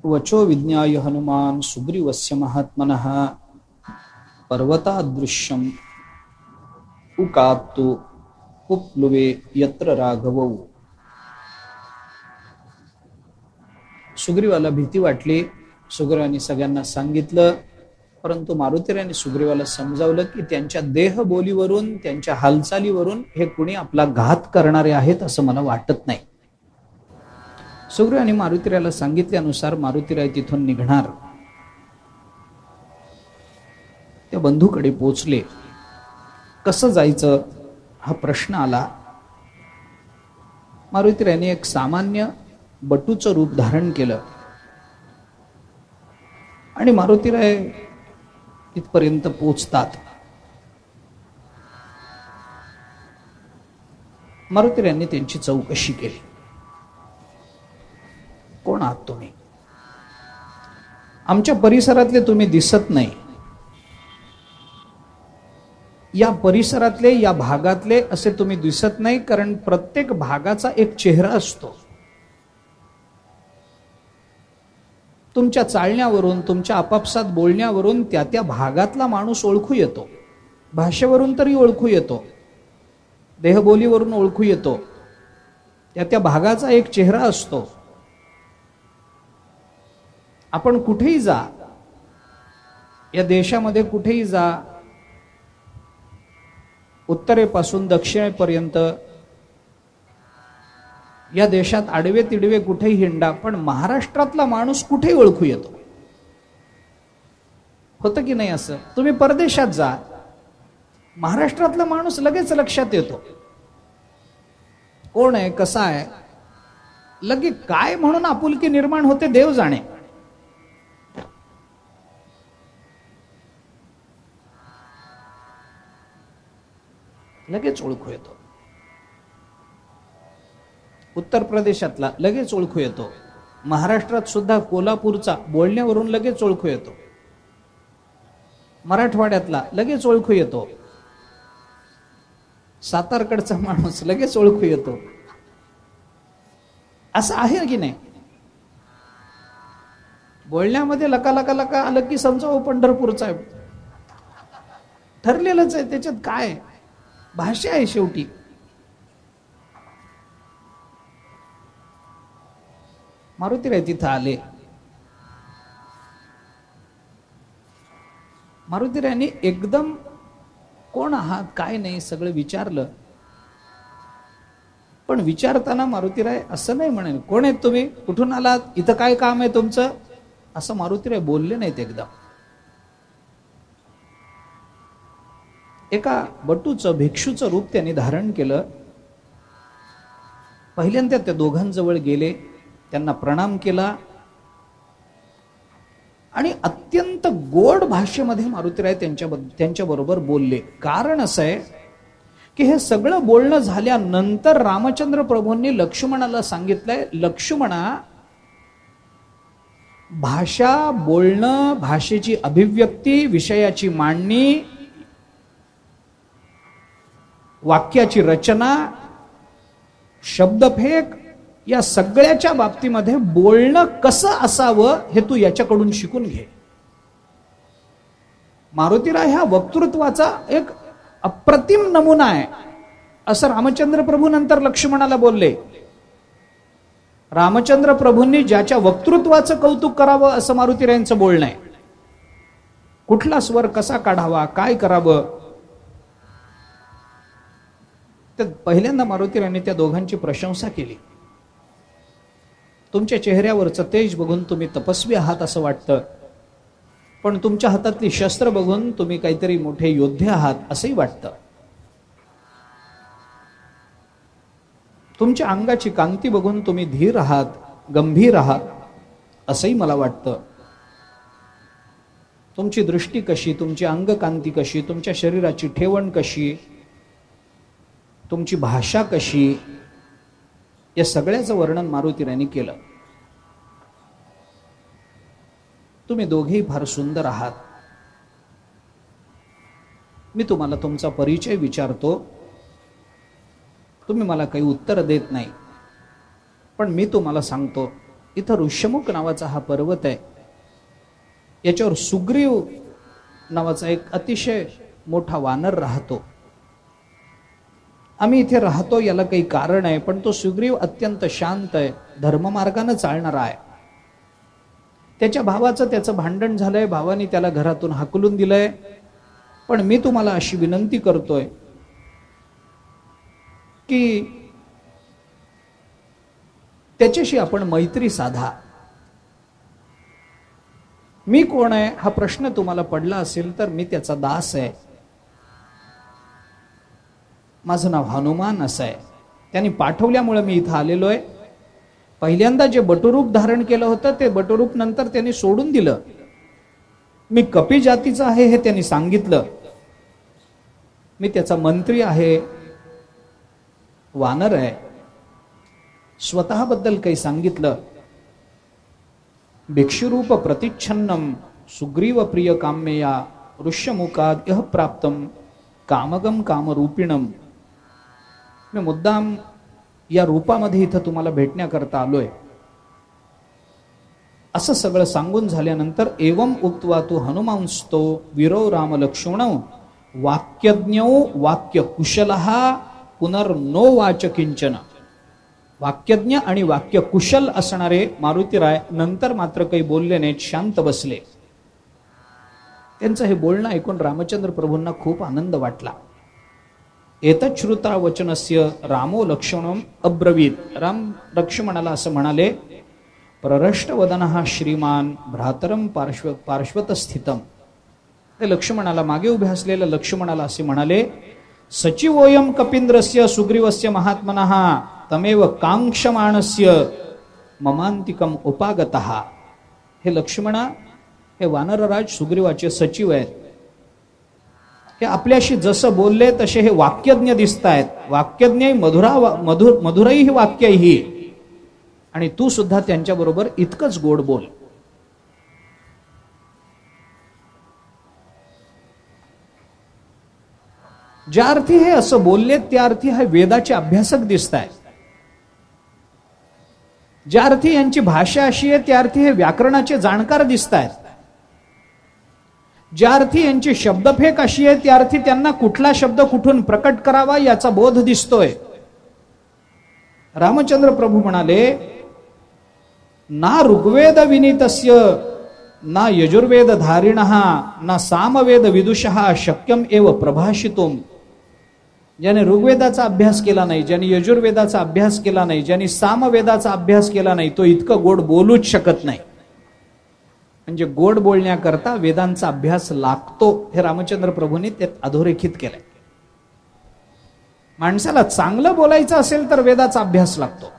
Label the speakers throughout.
Speaker 1: वचो विज्ञाय हनुमान सुग्रीवस्य महात्मनः पर्वतादृश्यम् उकाप्तु उपप्लुवे यत्र राघवौ. सुग्रीवाला भीती वाटली. सुग्रीवाने सगळ्यांना सांगितलं, परंतु मारुतीराने सुग्रीवाला समजावलं की त्यांच्या देहबोलीवरून, त्यांच्या हालचालीवरून हे कुणी आपला घात करणारे आहेत असं मला वाटत नाही. सुग्रीवाने मारुतीराला सांगितल्यानुसार मारुतीराय तिथून निघणार. त्या बंधूकडे पोचले. कसं जायचं हा प्रश्न आला. मारुतीरायने एक सामान्य बटूचं रूप धारण केलं आणि मारुतीराय तिथपर्यंत पोचतात. मारुतीरायांनी त्यांची चौकशी केली. कोण आहात तुम्ही? आमच्या परिसरातले तुम्ही दिसत नाही. या परिसरातले, या भागातले असे तुम्ही दिसत नाही, कारण प्रत्येक भागाचा एक चेहरा असतो. तुमच्या चालण्यावरून, तुमच्या आपापसात बोलण्यावरून त्या त्या भागातला माणूस ओळखू येतो. भाषेवरून तरी ओळखू येतो, देहबोलीवरून ओळखू येतो. त्या त्या भागाचा एक चेहरा असतो. आपण कुठेही जा, या देशामध्ये कुठेही जा, उत्तरेपासून दक्षिणेपर्यंत या देशात आडवे तिडवे कुठेही हिंडा, पण महाराष्ट्रातला माणूस कुठेही ओळखू येतो. होतं की नाही असं? तुम्ही परदेशात जा, महाराष्ट्रातला माणूस लगेच लक्षात येतो. कोण आहे, कसा आहे, लगेच काय म्हणून आपुलकी निर्माण होते देव जाणे. लगेच ओळखू येतो. उत्तर प्रदेशातला लगेच ओळखू येतो. महाराष्ट्रात सुद्धा कोल्हापूरचा बोलण्यावरून लगेच ओळखू येतो. मराठवाड्यातला लगेच ओळखू येतो. सातारकडचा माणूस लगेच ओळखू येतो. असं आहे की नाही? बोलण्यामध्ये लका लका लका आलं की समजा पंढरपूरचा आहे. ठरलेलंच आहे. त्याच्यात काय भाषा आहे शेवटी. मारुतीराय तिथं आले. मारुतीरायांनी एकदम कोण आहात, काय नाही सगळं विचारलं. पण विचारताना मारुतीराय असं नाही म्हणे, कोण आहेत तुम्ही, कुठून आलात, इथं काय काम आहे तुमचं, असं मारुतीराय बोलले नाहीत. एकदम एका बटूचं, भिक्षूचं रूप त्यांनी धारण केलं. पहिल्यांदा त्या दोघांजवळ गेले, त्यांना प्रणाम केला आणि अत्यंत गोड भाषेमध्ये मारुतीराय त्यांच्या बरोबर बोलले. कारण असं आहे की हे सगळं बोलणं झाल्यानंतर रामचंद्र प्रभूंनी लक्ष्मणाला सांगितलंय, लक्ष्मणा, भाषा, बोलणं, भाषेची अभिव्यक्ती, विषयाची मांडणी, वाक्याची रचना, शब्दफेक, या सगळ्याच्या बाबतीमध्ये बोलणं कसं असावं हे तू याच्याकडून शिकून घे. मारुतीराय ह्या वक्तृत्वाचा एक अप्रतिम नमुना आहे असं रामचंद्र प्रभू नंतर लक्ष्मणाला बोलले. रामचंद्र प्रभूंनी ज्याच्या वक्तृत्वाचं कौतुक करावं असं मारुतीरायांचं बोलणं आहे. कुठला स्वर कसा काढावा, काय करावं, तर पहिल्यांदा मारुतीरायांनी त्या दोघांची प्रशंसा केली. तुमच्या चेहऱ्यावरचं तेज बघून तुम्ही तपस्वी आहात असं वाटतं, पण तुमच्या हातातली शस्त्र बघून तुम्ही काहीतरी मोठे योद्धे आहात असंही वाटतं. तुमच्या अंगाची कांती बघून तुम्ही धीर आहात, गंभीर आहात असंही मला वाटतं. तुमची दृष्टी कशी, तुमची अंगकांती कशी, तुमच्या शरीराची ठेवण कशी, तुमची भाषा कशी, या सगळ्याचं वर्णन मारुतीरायांनी केलं. तुम्ही दोघेही फार सुंदर आहात. मी तुम्हाला तुमचा परिचय विचारतो, तुम्ही मला काही उत्तर देत नाही, पण मी तुम्हाला सांगतो इथं ऋष्यमुख नावाचा हा पर्वत आहे, याच्यावर सुग्रीव नावाचा एक अतिशय मोठा वानर राहतो. आम्ही इथे राहतो याला काही कारण आहे, पण तो सुग्रीव अत्यंत शांत आहे, धर्ममार्गाने चालणारा आहे. त्याच्या भावाचं त्याचं भांडण झालंय, भावाने त्याला घरातून हाकलून दिलंय. पण मी तुम्हाला अशी विनंती करतोय की त्याच्याशी आपण मैत्री साधा. मी कोण आहे हा प्रश्न तुम्हाला पडला असेल तर मी त्याचा दास आहे. माझं नाव हनुमान असं आहे. त्यांनी पाठवल्यामुळे मी इथं आलेलो आहे. पहिल्यांदा जे बटुरूप धारण केलं होतं ते बटुरूप नंतर त्यांनी सोडून दिलं. मी कपी जातीचा आहे हे त्यांनी सांगितलं. मी त्याचा मंत्री आहे, वानर आहे. स्वतःबद्दल काही सांगितलं. भिक्षुरूप प्रतिच्छन्नम सुग्रीव प्रिय काम्यया ऋष्यमुखाद यह प्राप्तम कामगम कामरूपिणम. मी मुद्दाम या रूपामध्ये इथं तुम्हाला भेटण्याकरता आलोय. असं सगळं सांगून झाल्यानंतर एवं उक्त्वा तु हनुमांस्तो वीरो राम लक्ष्मण वाक्यज्ञो वाक्य कुशलः पुनर्नो वाच किंचन. वाक्यज्ञ आणि वाक्य कुशल असणारे मारुतीराय नंतर मात्र काही बोलले नाहीत, शांत बसले. त्यांचं हे बोलणं ऐकून रामचंद्र प्रभूंना खूप आनंद वाटला. एतच्छ्रुता वचनस्य रामो लक्ष्मणम अब्रवीत. राम लक्ष्मणाला असं म्हणाले, प्ररष्टवदनः श्रीमान भ्रातरम पार्श्वत स्थितम. ते लक्ष्मणाला, मागे उभे असलेल्या लक्ष्मणाला असे म्हणाले, सचिवोयम कपींद्रस्य सुग्रीवस्य महात्मनः तमेव कांक्षमाणस्य ममांतिकम उपागतः. हे लक्ष्मणा, हे वानरराज सुग्रीवाचे सचिव आहेत. हे आपल्याशी जसं बोलले तसे हे वाक्यज्ञ दिसत आहेत. वाक्यज्ञ मधुरही वाक्यही. आणि तू सुद्धा त्यांच्याबरोबर इतकंच गोड बोल. ज्या अर्थी हे असं बोलले त्या अर्थी हे वेदाचे अभ्यासक दिसत आहेत. ज्या अर्थी यांची भाषा अशी आहे त्या अर्थी हे व्याकरणाचे जाणकार दिसत आहेत. ज्या अर्थी यांची शब्दफेक अशी आहे त्या अर्थी त्यांना कुठला शब्द कुठून प्रकट करावा याचा बोध दिसतोय. रामचंद्र प्रभू म्हणाले, ना ऋग्वेद विनीतस्य ना यजुर्वेद धारिणः ना सामवेद विदुषः शक्यम एव प्रभाषितुम. ज्याने ऋग्वेदाचा अभ्यास केला नाही, ज्याने यजुर्वेदाचा अभ्यास केला नाही, ज्याने सामवेदाचा अभ्यास केला नाही, तो इतकं गोड बोलूच शकत नाही. म्हणजे गोड बोलण्याकरता वेदांचा अभ्यास लागतो, हे रामचंद्र प्रभूंनी त्यात अधोरेखित केलंय. माणसाला चांगलं बोलायचं असेल तर वेदाचा अभ्यास लागतो,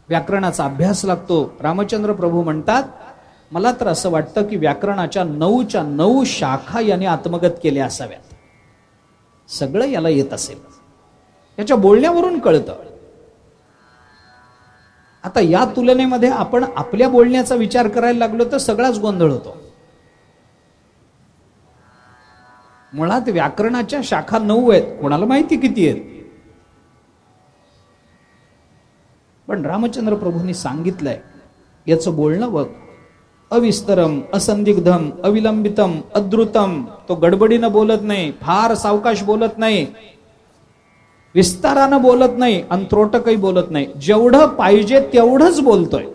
Speaker 1: व्याकरणाचा अभ्यास लागतो. रामचंद्र प्रभू म्हणतात, मला तर असं वाटतं की व्याकरणाच्या 9च्या 9 शाखा याने आत्मगत केल्या असाव्यात. सगळं याला येत असेल, याच्या बोलण्यावरून कळतं. आता या तुलनेमध्ये आपण आपल्या बोलण्याचा विचार करायला लागलो तर सगळाच गोंधळ होतो. मुळात व्याकरणाच्या शाखा 9 आहेत, कोणाला माहिती किती आहेत. पण रामचंद्र प्रभूंनी सांगितलंय याचं बोलणं बघ. अविस्तरम असंदिग्धम अविलंबितम अद्रुतम. तो गडबडीनं बोलत नाही, फार सावकाश बोलत नाही, विस्तारानं बोलत नाही आणि त्रोटकही बोलत नाही. जेवढं पाहिजे तेवढंच बोलतोय.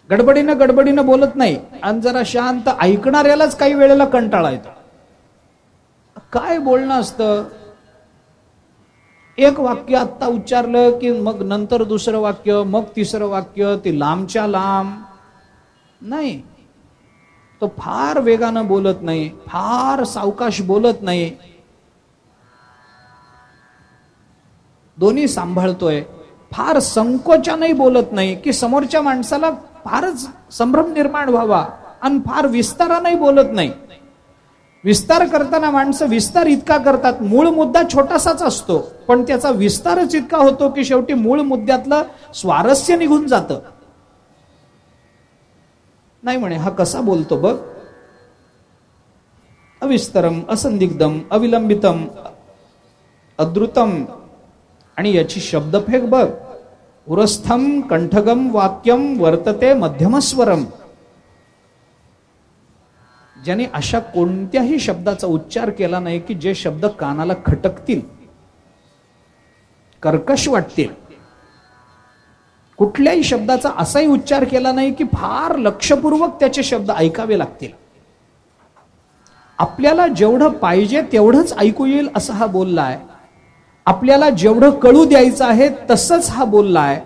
Speaker 1: गडबडीनं बोलत नाही आणि जरा शांत. ऐकणाऱ्यालाच काही वेळेला कंटाळा येतो. काय बोलणं असतं, एक वाक्य आत्ता उच्चारलं की मग नंतर दुसरं वाक्य, मग तिसरं वाक्य, ते लांबच्या लांब नाही. तो फार वेगानं बोलत नाही, फार सावकाश बोलत नाही, दोन्ही सांभाळतोय. फार संकोचानही बोलत नाही की समोरच्या माणसाला फारच संभ्रम निर्माण व्हावा, आणि फार विस्तारानही बोलत नाही. विस्तार करताना माणसं विस्तार इतका करतात, मूळ मुद्दा छोटासाच असतो पण त्याचा विस्तारच इतका होतो की शेवटी मूळ मुद्द्यातलं स्वारस्य निघून जातं. नाही म्हणे, हा कसा बोलतो बघ. अविस्तरम असंदिग्धम अविलंबितम अद्रुतम. आणि याची शब्दफेक बघ. उरस्थम कंठगम वाक्यम वर्तते मध्यमस्वरम. ज्याने अशा कोणत्याही शब्दाचा उच्चार केला नाही की जे शब्द कानाला खटकतील, कर्कश वाटतील. कुठल्याही शब्दाचा असाही उच्चार केला नाही की फार लक्षपूर्वक त्याचे शब्द ऐकावे लागतील. आपल्याला जेवढं पाहिजे तेवढंच ऐकू येईल असं हा बोललाय. आपल्याला जेवढं कळू द्यायचं आहे तसंच हा बोललाय.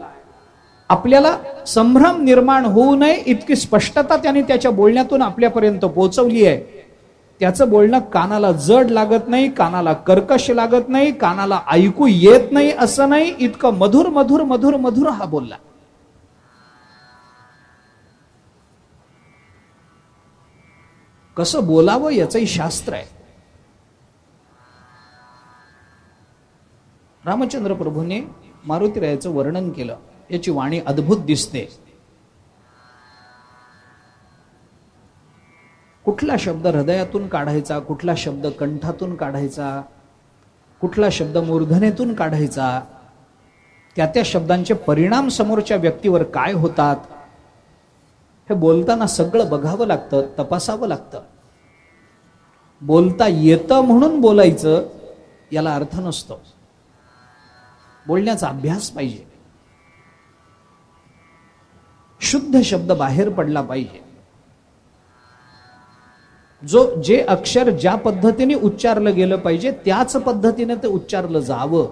Speaker 1: आपल्याला संभ्रम निर्माण होऊ नये इतकी स्पष्टता त्याने त्याच्या बोलण्यातून आपल्यापर्यंत पोहोचवली आहे. त्याचं बोलणं कानाला जड लागत नाही, कानाला कर्कश लागत नाही, कानाला ऐकू येत नाही असं नाही, इतकं मधुर मधुर मधुर मधुर हा बोलला. कसं बोलावं याचंही शास्त्र आहे. रामचंद्र प्रभूने मारुतीरायाचं वर्णन केलं. याची वाणी अद्भुत दिसते. कुठला शब्द हृदयातून काढायचा, कुठला शब्द कंठातून काढायचा, कुठला शब्द मूर्धनेतून काढायचा, त्या शब्दांचे परिणाम समोरच्या व्यक्तीवर काय होतात हे बोलताना सगळं बघावं लागतं, तपासावं लागतं. बोलता येतं म्हणून बोलायचं याला अर्थ नसतो. बोलण्याचा अभ्यास पाहिजे. शुद्ध शब्द बाहेर पडला पाहिजे. जे अक्षर ज्या पद्धतीने उच्चारलं गेलं पाहिजे त्याच पद्धतीने ते उच्चारलं जावं.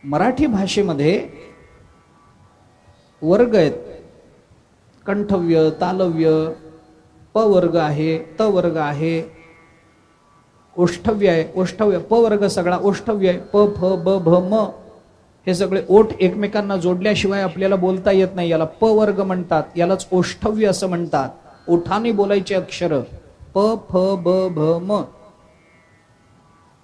Speaker 1: मराठी भाषेमध्ये वर्ग आहेत. कंठव्य, तालव्य, प वर्ग आहे, त वर्ग आहे, ओष्ठव्य आहे. ओष्ठव्य प वर्ग सगळा ओष्ठव्य आहे. प, फ, ब, भ, म हे सगळे ओठ एकमेकांना जोडल्याशिवाय आपल्याला बोलता येत नाही. याला प वर्ग म्हणतात. यालाच ओष्ठव्य असं म्हणतात. ओठाने बोलायचे अक्षर प, फ, ब, भ, म.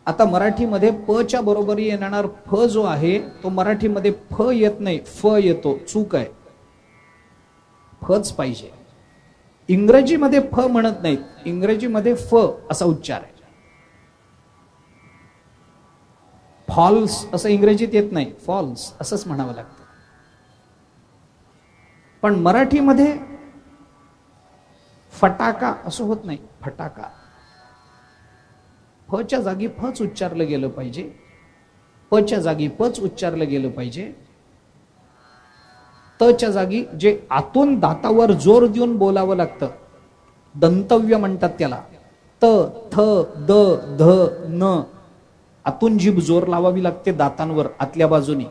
Speaker 1: आता मराठीमध्ये प च्या बरोबरी येणार फ जो आहे तो मराठीमध्ये फ येत नाही, फ येतो. चूक आहे. फच पाहिजे. इंग्रजीमध्ये फ म्हणत नाहीत. इंग्रजीमध्ये फ असा उच्चार आहे. फॉल्स असं इंग्रजीत येत नाही, फॉल्स असंच म्हणावं लागतं. पण मराठीमध्ये फटाका असं होत नाही. फटाका फच्या जागी फच उच्चारलं गेलं पाहिजे. पच्या जागी पच उच्चारलं गेलं पाहिजे. तच्या जागी जे आतून दातावर जोर देऊन बोलावं लागतं, दंतव्य म्हणतात त्याला. त, थ, द, ध, न आतून जीभ जोर लावावी लागते दातांवर आतल्या बाजूनी,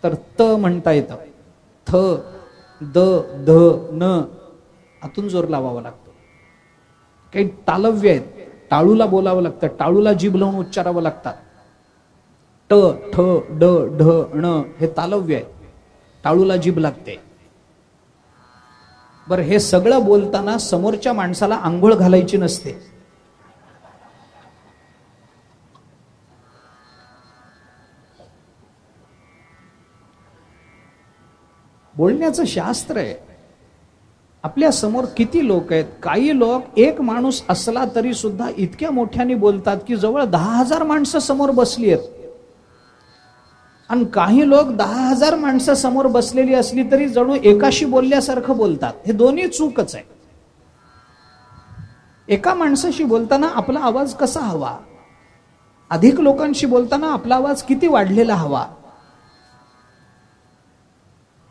Speaker 1: तर त म्हणता येतं. थ, द, ध, न आतून जोर लावावा लागतो. काही तालव्य आहेत, टाळूला बोलावं लागतं, टाळूला जीभ लावून उच्चारावं लागतात. ट, ठ, ड, ढ, ण हे तालव्य आहे, टाळूला जीभ लागते. बरं, हे सगळं बोलताना समोरच्या माणसाला आंघोळ घालायची नसते. बोलण्याचं शास्त्र आहे. आपल्या समोर किती लोक आहेत. काही लोक एक माणूस असला तरी सुद्धा इतक्या मोठ्याने बोलतात की जवळ 10,000 माणसं समोर बसली आहेत. आणि काही लोक 10,000 माणसं समोर बसलेली असली तरी जणू एकाशी बोलल्यासारखं बोलतात. हे दोन्ही चूकच आहे. एका माणसाशी बोलताना आपला आवाज कसा हवा, अधिक लोकांशी बोलताना आपला आवाज किती वाढलेला हवा,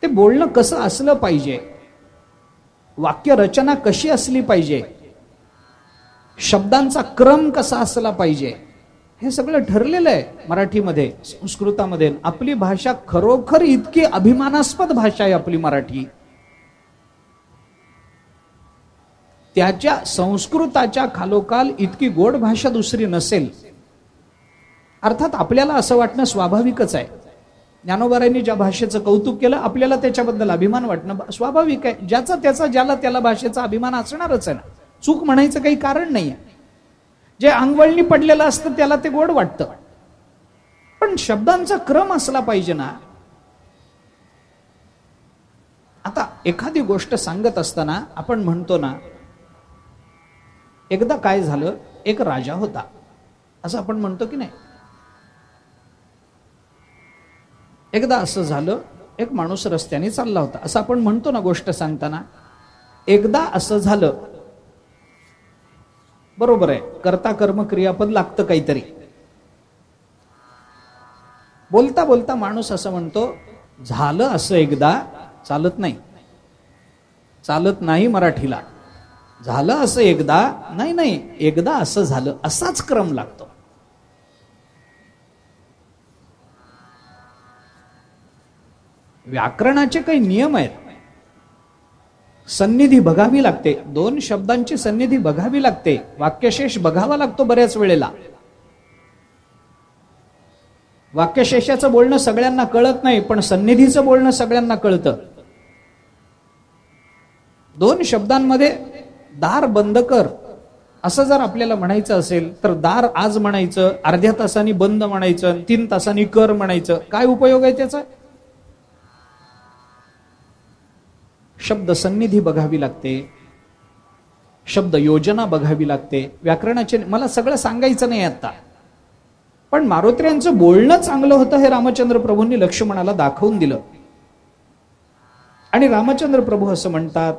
Speaker 1: ते बोलणं कसं असलं पाहिजे, वाक्य रचना कशी असली पाहिजे, शब्दांचा क्रम कसा असला पाहिजे, हे सगळं ठरलेलं आहे मराठीमध्ये, संस्कृतामध्ये. आपली भाषा खरोखर इतकी अभिमानास्पद भाषा आहे आपली मराठी. त्याच्या संस्कृताच्या खालोखाल इतकी गोड भाषा दुसरी नसेल. अर्थात आपल्याला असं वाटणं स्वाभाविकच आहे. ज्ञानोबारायांनी ज्या भाषेचं कौतुक केलं आपल्याला त्याच्याबद्दल अभिमान वाटणं स्वाभाविक आहे. ज्याचा त्याचा ज्याला त्याला भाषेचा अभिमान असणारच आहे ना. चूक म्हणायचं काही कारण नाही आहे. जे अंगवळणी पडलेलं असतं त्याला ते गोड वाटतं, पण शब्दांचा क्रम असला पाहिजे ना. आता एखादी गोष्ट सांगत असताना आपण म्हणतो ना, एकदा काय झालं, एक राजा होता असं आपण म्हणतो की नाही. एकदा असं झालं, एक माणूस रस्त्याने चालला होता. असं आपण म्हणतो ना गोष्ट सांगताना, एकदा असं झालं. बरोबर आहे, कर्ता कर्म क्रियापद लागतं काहीतरी. बोलता बोलता माणूस असं म्हणतो, झालं असं एकदा. चालत नाही, चालत नाही मराठीला. झालं असं एकदा नाही, नाही एकदा असं झालं, असाच क्रम लागतो. व्याकरणाचे काही नियम आहेत. सन्निधी बघावी लागते, दोन शब्दांची सन्निधी बघावी लागते, वाक्यशेष बघावा लागतो बऱ्याच वेळेला. वाक्यशेषाचं बोलणं सगळ्यांना कळत नाही, पण सन्निधीचं बोलणं सगळ्यांना कळतं. दोन शब्दांमध्ये दार बंद कर असं जर आपल्याला म्हणायचं असेल तर दार आज म्हणायचं, अर्ध्या तासांनी बंद म्हणायचं, 3 तासांनी कर म्हणायचं. काय उपयोग आहे त्याचा? शब्द सन्निधी बघावी लागते, शब्द योजना बघावी लागते. व्याकरणाचे मला सगळं सांगायचं नाही आता, पण मारुत्र्यांचं बोलणं चांगलं होतं हे रामचंद्र प्रभूंनी लक्ष्मणाला दाखवून दिलं. आणि रामचंद्र प्रभू असं म्हणतात,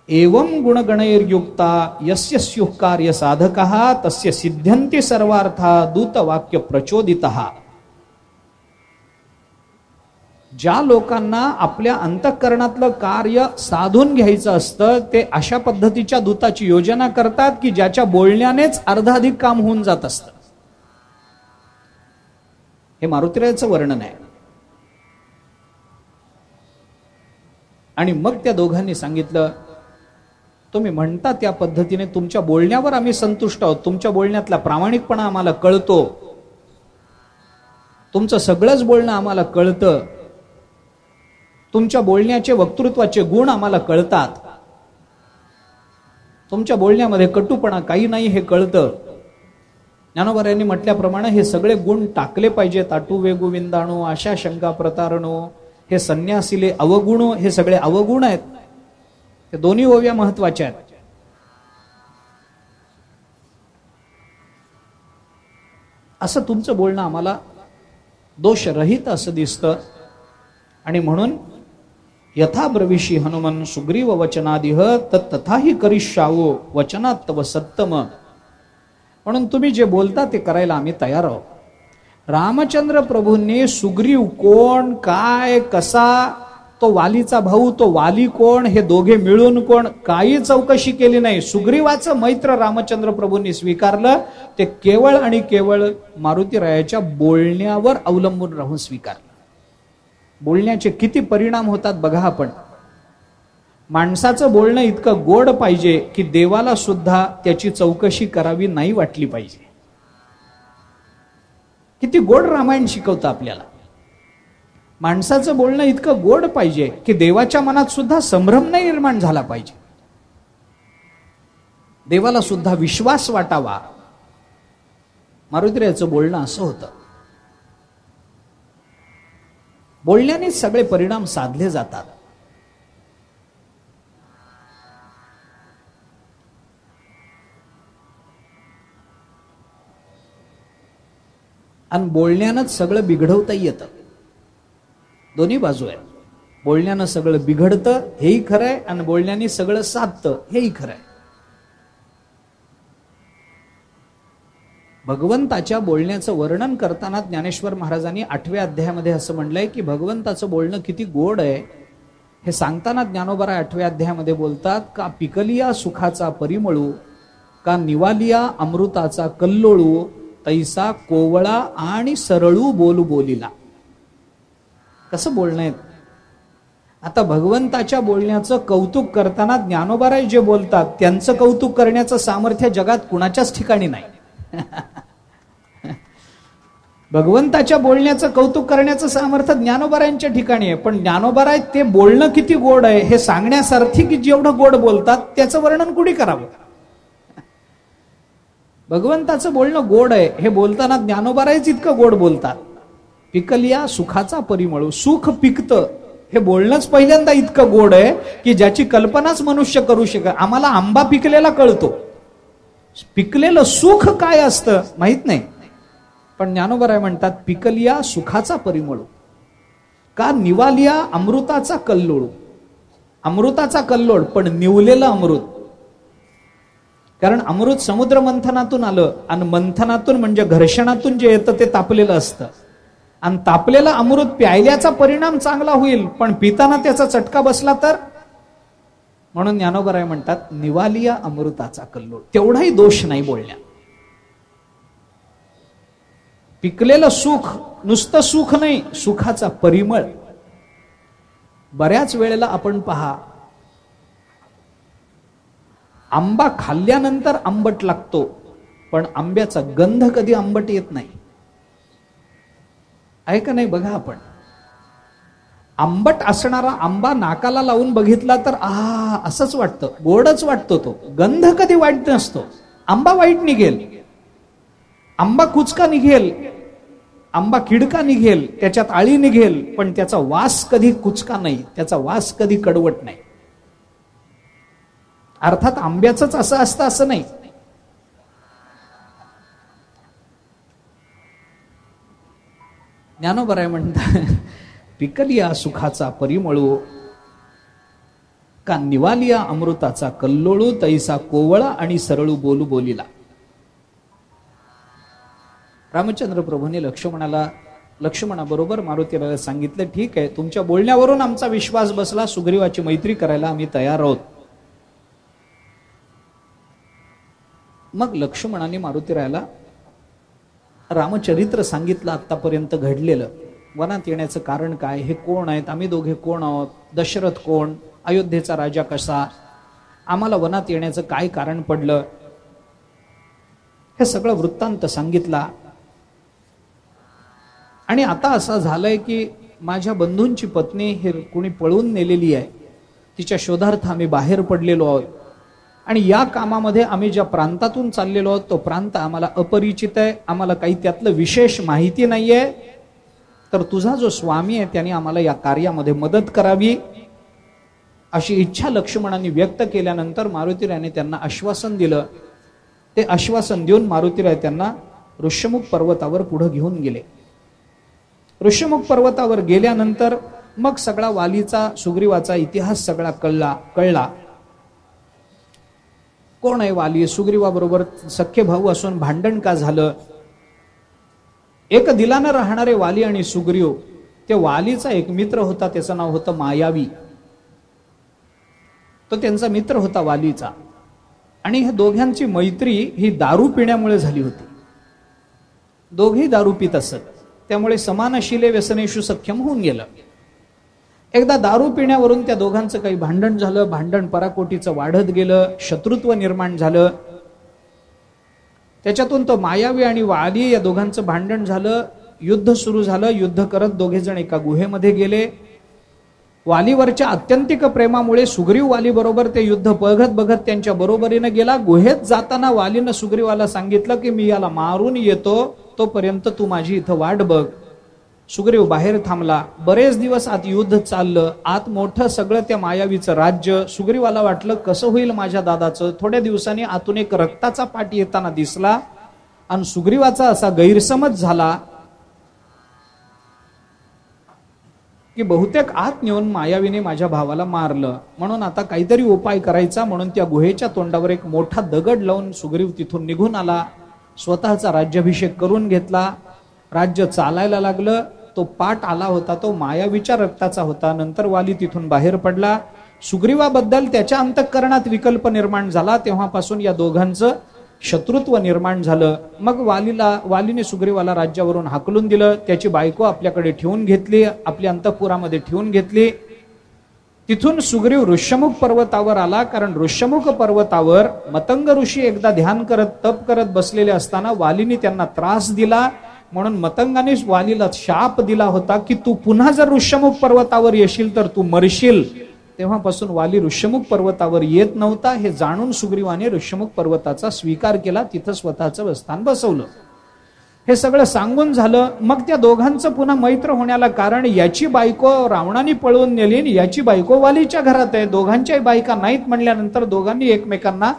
Speaker 1: एवं गुणगणैर्युक्ता यस्य स्युः कार्य साधकः तस्य सिद्ध्यन्ति सर्वार्था दूतवाक्य प्रचोदितः. ज्या लोकांना आपल्या अंतःकरणातलं कार्य साधून घ्यायचं असतं ते अशा पद्धतीच्या दूताची योजना करतात की ज्याच्या बोलण्यानेच अर्धाधिक काम होऊन जात असतं. हे मारुतीरायाचं वर्णन आहे. आणि मग त्या दोघांनी सांगितलं, तुम्ही म्हणता त्या पद्धतीने तुमच्या बोलण्यावर आम्ही संतुष्ट आहोत, तुमच्या बोलण्यातला प्रामाणिकपणा आम्हाला कळतो, तुमचं सगळंच बोलणं आम्हाला कळतं, तुमच्या बोलण्याचे वक्तृत्वाचे गुण आम्हाला कळतात, तुमच्या बोलण्यामध्ये कटुपणा काही नाही हे कळतं. ज्ञानोबारायांनी म्हटल्याप्रमाणे हे सगळे गुण टाकले पाहिजेत. आटू वेगू विंदाणू, आशा शंका प्रतारणो, हे संन्यासीले अवगुण, हे सगळे अवगुण आहेत. हे दोन्ही ओव्या महत्वाच्या आहेत. असं तुमचं बोलणं आम्हाला दोषरहित असं दिसतं. आणि म्हणून यथा ब्रविशी हनुमन सुग्रीव वचनादिह तथाही करिष्यावो वचनात तव सत्तम. म्हणून तुम्ही जे बोलता ते करायला आम्ही तयार आहोत. रामचंद्र प्रभूंनी सुग्रीव कोण, काय, कसा, तो वालीचा भाऊ, तो वाली कोण, हे दोघे मिळून कोण, काही चौकशी केली नाही. सुग्रीवाचं मैत्र रामचंद्र प्रभूंनी स्वीकारलं. ते केवळ आणि केवळ मारुतीरायाच्या बोलण्यावर अवलंबून राहून स्वीकारलं. बोलण्याचे किती परिणाम होतात बघा आपण. माणसाचं बोलणं इतकं गोड पाहिजे की देवाला सुद्धा त्याची चौकशी करावी नाही वाटली पाहिजे. किती गोड रामायण शिकवतं आपल्याला. माणसाचं बोलणं इतकं गोड पाहिजे की देवाच्या मनात सुद्धा संभ्रम नाही निर्माण झाला पाहिजे, देवाला सुद्धा विश्वास वाटावा. मारुतीरायाचं बोलणं असं होतं. बोलण्याने सगळे परिणाम साधले जातात. आणि बोलण्यानंच सगळं बिघडवता येतं. दोन्ही बाजू आहे. बोलण्यानं सगळं बिघडतं हेही खरंय, आणि बोलण्याने सगळं साधतं हेही खरंय. भगवंताच्या बोलण्याचं वर्णन करताना ज्ञानेश्वर महाराजांनी 8व्या अध्यायामध्ये असं म्हणलंय की भगवंताचं बोलणं किती गोड आहे हे सांगताना ज्ञानोबा 8व्या अध्यायामध्ये बोलतात का पिकलिया सुखाचा परिमळू, का निवालिया अमृताचा कल्लोळू, तैसा कोवळा आणि सरळू बोलू बोलिला. कसं बोलणं आहे. आता भगवंताच्या बोलण्याचं कौतुक करताना ज्ञानोबाराय जे बोलतात त्यांचं कौतुक करण्याचं सामर्थ्य जगात कुणाच्याच ठिकाणी नाही. भगवंताच्या बोलण्याचं कौतुक करण्याचं सामर्थ्य ज्ञानोबारायांच्या ठिकाणी आहे, पण ज्ञानोबाराय ते बोलणं किती गोड आहे हे सांगण्यासारखी की जेवढं गोड बोलतात त्याचं वर्णन कुणी करावं. भगवंताचं बोलणं गोड आहे हे बोलताना ज्ञानोबारायच इतकं गोड बोलतात. पिकलिया सुखाचा परिमळू, सुख पिकतं हे बोलणंच पहिल्यांदा इतकं गोड आहे की ज्याची कल्पनाच मनुष्य करू शकत. आम्हाला आंबा पिकलेला कळतो, पिकलेलं सुख काय असतं माहित नाही, पण ज्ञानोबाराय म्हणतात पिकलिया सुखाचा परिमळू. का निवालिया अमृताचा कल्लोळ. अमृताचा कल्लोळ पण निवलेलं अमृत. कारण अमृत समुद्र मंथनातून आलं आणि मंथनातून म्हणजे घर्षणातून जे येतं ते तापलेलं असतं. आणि तापलेलं अमृत प्यायल्याचा परिणाम चांगला होईल, पण पिताना त्याचा चटका बसला तर. म्हणून ज्ञानोबराय म्हणतात निवालिया अमृताचा कल्लोळ. तेवढाही दोष नाही बोलण्यात. पिकलेलं सुख नुसतं सुख नाही, सुखाचा परिमळ. बऱ्याच वेळेला आपण पहा, आंबा खाल्ल्यानंतर आंबट लागतो, पण आंब्याचा गंध कधी आंबट येत नाही. आहे का नाही बघा आपण. आंबट असणारा आंबा नाकाला लावून बघितला तर असंच वाटतं, गोडच वाटतो तो. गंध कधी वाईट नसतो. आंबा वाईट निघेल, आंबा कुचका निघेल, आंबा किडका निघेल, त्याच्यात आळी निघेल, पण त्याचा वास कधी कुचका नाही, त्याचा वास कधी कडवट नाही. अर्थात आंब्याच असं असतं असं नाही. ज्ञानोबराय म्हणतात पिकलिया सुखाचा परिमळू का निवालिया अमृताचा कल्लोळू तैसा कोवळा आणि सरळू बोलू बोलिला. रामचंद्र प्रभूंनी लक्ष्मणाबरोबर मारुतीला सांगितलं, ठीक आहे, तुमच्या बोलण्यावरून आमचा विश्वास बसला, सुग्रीवाची मैत्री करायला आम्ही तयार आहोत. मग लक्ष्मणाने मारुतीरायाला रामचरित्र सांगितलं, आतापर्यंत घडलेलं. वनात येण्याचं कारण काय, हे कोण आहेत, आम्ही दोघे कोण आहोत, दशरथ कोण, अयोध्येचा राजा कसा, आम्हाला वनात येण्याचं काय कारण पडलं, हे सगळं वृत्तांत सांगितला. आणि आता असं झालंय की माझ्या बंधूंची पत्नी हे कुणी पळून नेलेली आहे, तिच्या शोधार्थ आम्ही बाहेर पडलेलो आहोत. आणि या कामामध्ये आम्ही ज्या प्रांतातून चाललेलो आहोत तो प्रांत आम्हाला अपरिचित आहे, आम्हाला काही त्यातलं विशेष माहिती नाहीये. तर तुझा जो स्वामी आहे त्याने आम्हाला या कार्यामध्ये मदत करावी अशी इच्छा लक्ष्मणाने व्यक्त केल्यानंतर मारुतीरायाने त्यांना आश्वासन दिलं. ते आश्वासन देऊन मारुतीराय त्यांना ऋष्यमुख पर्वतावर पुढे घेऊन गेले. ऋष्यमुख पर्वतावर गेल्यानंतर मग सगळा वालीचा सुग्रीवाचा इतिहास सगळा कळला. कोण आहे वाली, सुग्रीवाबरोबर सख्खे भाऊ असून भांडण का झालं. एक दिलानं राहणारे वाली आणि सुग्रीव, ते वालीचा एक मित्र होता, त्याचं नाव होतं मायावी. तो त्यांचा मित्र होता वालीचा. आणि ह्या दोघांची मैत्री ही दारू पिण्यामुळे झाली होती. दोघेही दारू पित असत, त्यामुळे समानशिले व्यसनेषु सख्यम होऊन गेलं. एकदा दारू पिण्यावरून त्या दोघांचं काही भांडण झालं. भांडण पराकोटीचं वाढत गेलं, शत्रुत्व निर्माण झालं. त्याच्यातून तो मायावी आणि वाली या दोघांचं भांडण झालं, युद्ध सुरू झालं. युद्ध करत दोघे जण एका गुहेमध्ये गेले. वालीवरच्या अत्यंतिक प्रेमामुळे सुग्रीव वाली बरोबर ते युद्ध बघत त्यांच्या बरोबरीनं गेला. गुहेत जाताना वालीनं सुग्रीवाला सांगितलं की मी याला मारून येतो, तोपर्यंत तू माझी इथं वाट बघ. सुग्रीव बाहेर थांबला. बरेच दिवस आत युद्ध चाललं. आत मोठं सगळं त्या मायावीचं राज्य. सुग्रीवाला वाटलं कसं होईल माझ्या दादाचं. थोड्या दिवसांनी आतून एक रक्ताचा पाठ येताना दिसला आणि सुग्रीवाचा असा गैरसमज झाला की बहुतेक आत नेऊन मायावीने माझ्या भावाला मारलं, म्हणून आता काहीतरी उपाय करायचा. म्हणून त्या गुहेच्या तोंडावर एक मोठा दगड लावून सुग्रीव तिथून निघून आला. स्वतःचा राज्याभिषेक करून घेतला. राज्य चालायला लागलं. तो पाठ आला होता तो मायावीच्या रक्ताचा होता. नंतर वाली तिथून बाहेर पडला. सुग्रीवाबद्दल त्याच्या अंतःकरणात विकल्प निर्माण झाला. तेव्हापासून या दोघांचं शत्रुत्व निर्माण झालं. मग वालीने सुग्रीवाला राज्यावरून हाकलून दिलं. त्याची बायको आपल्याकडे ठेवून घेतली, आपल्या अंतःपुरामध्ये ठेवून घेतली. तिथून सुग्रीव ऋष्यमुख पर्वतावर आला. कारण ऋष्यमुख पर्वतावर मतंग ऋषी एकदा ध्यान करत तप करत बसलेले असताना वालीने त्यांना त्रास दिला. म्हणून मतंगाने वालीला शाप दिला होता की तू पुन्हा जर ऋष्यमुख पर्वतावर येशील तर तू मरशील. तेव्हापासून वाली ऋष्यमुख पर्वतावर येत नव्हता. हे जाणून सुग्रीवाने ऋष्यमुख पर्वताचा स्वीकार केला, तिथं स्वतःचं स्थान बसवलं. हे सगळं सांगून झालं. मग त्या दोघांचं पुन्हा मैत्र होण्याला कारण याची बायको रावणाने पळवून नेली आणि याची बायको वालीच्या घरात आहे. दोघांच्याही बायका नाहीत म्हणल्यानंतर दोघांनी एकमेकांना